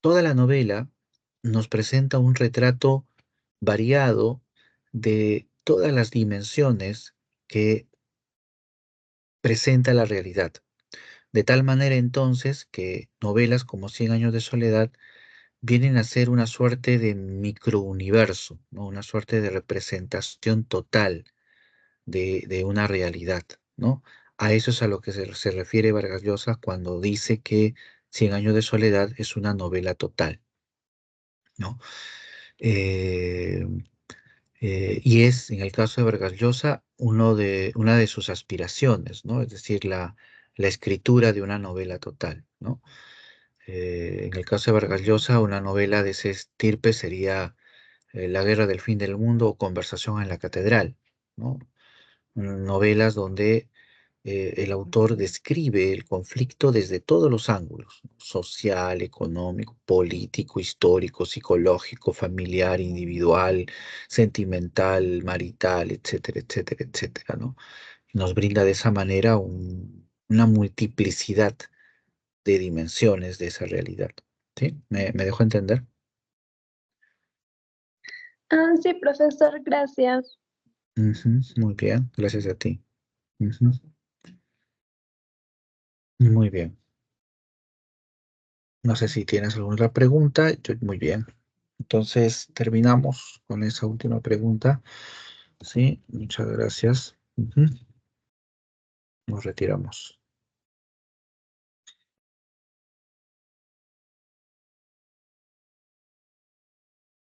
toda la novela nos presenta un retrato variado de todas las dimensiones que presenta la realidad. De tal manera entonces que novelas como Cien años de soledad vienen a ser una suerte de microuniverso, ¿no? Una suerte de representación total de una realidad, ¿no? A eso es a lo que se refiere Vargas Llosa cuando dice que Cien años de soledad es una novela total, ¿no? Eh, y es, en el caso de Vargas Llosa, una de sus aspiraciones, ¿no? Es decir, la escritura de una novela total, ¿no? En el caso de Vargas Llosa, una novela de ese estirpe sería La guerra del fin del mundo o Conversación en la catedral, ¿no? Novelas donde el autor describe el conflicto desde todos los ángulos, ¿no? Social, económico, político, histórico, psicológico, familiar, individual, sentimental, marital, etcétera, etcétera, etcétera, ¿no? Nos brinda de esa manera una multiplicidad de dimensiones de esa realidad. ¿Sí? Me dejo entender? Sí, profesor, gracias. Ujú, muy bien, gracias a ti. Ujú, muy bien. No sé si tienes alguna otra pregunta. Muy bien. Entonces terminamos con esa última pregunta. Sí, muchas gracias. Ujú, nos retiramos.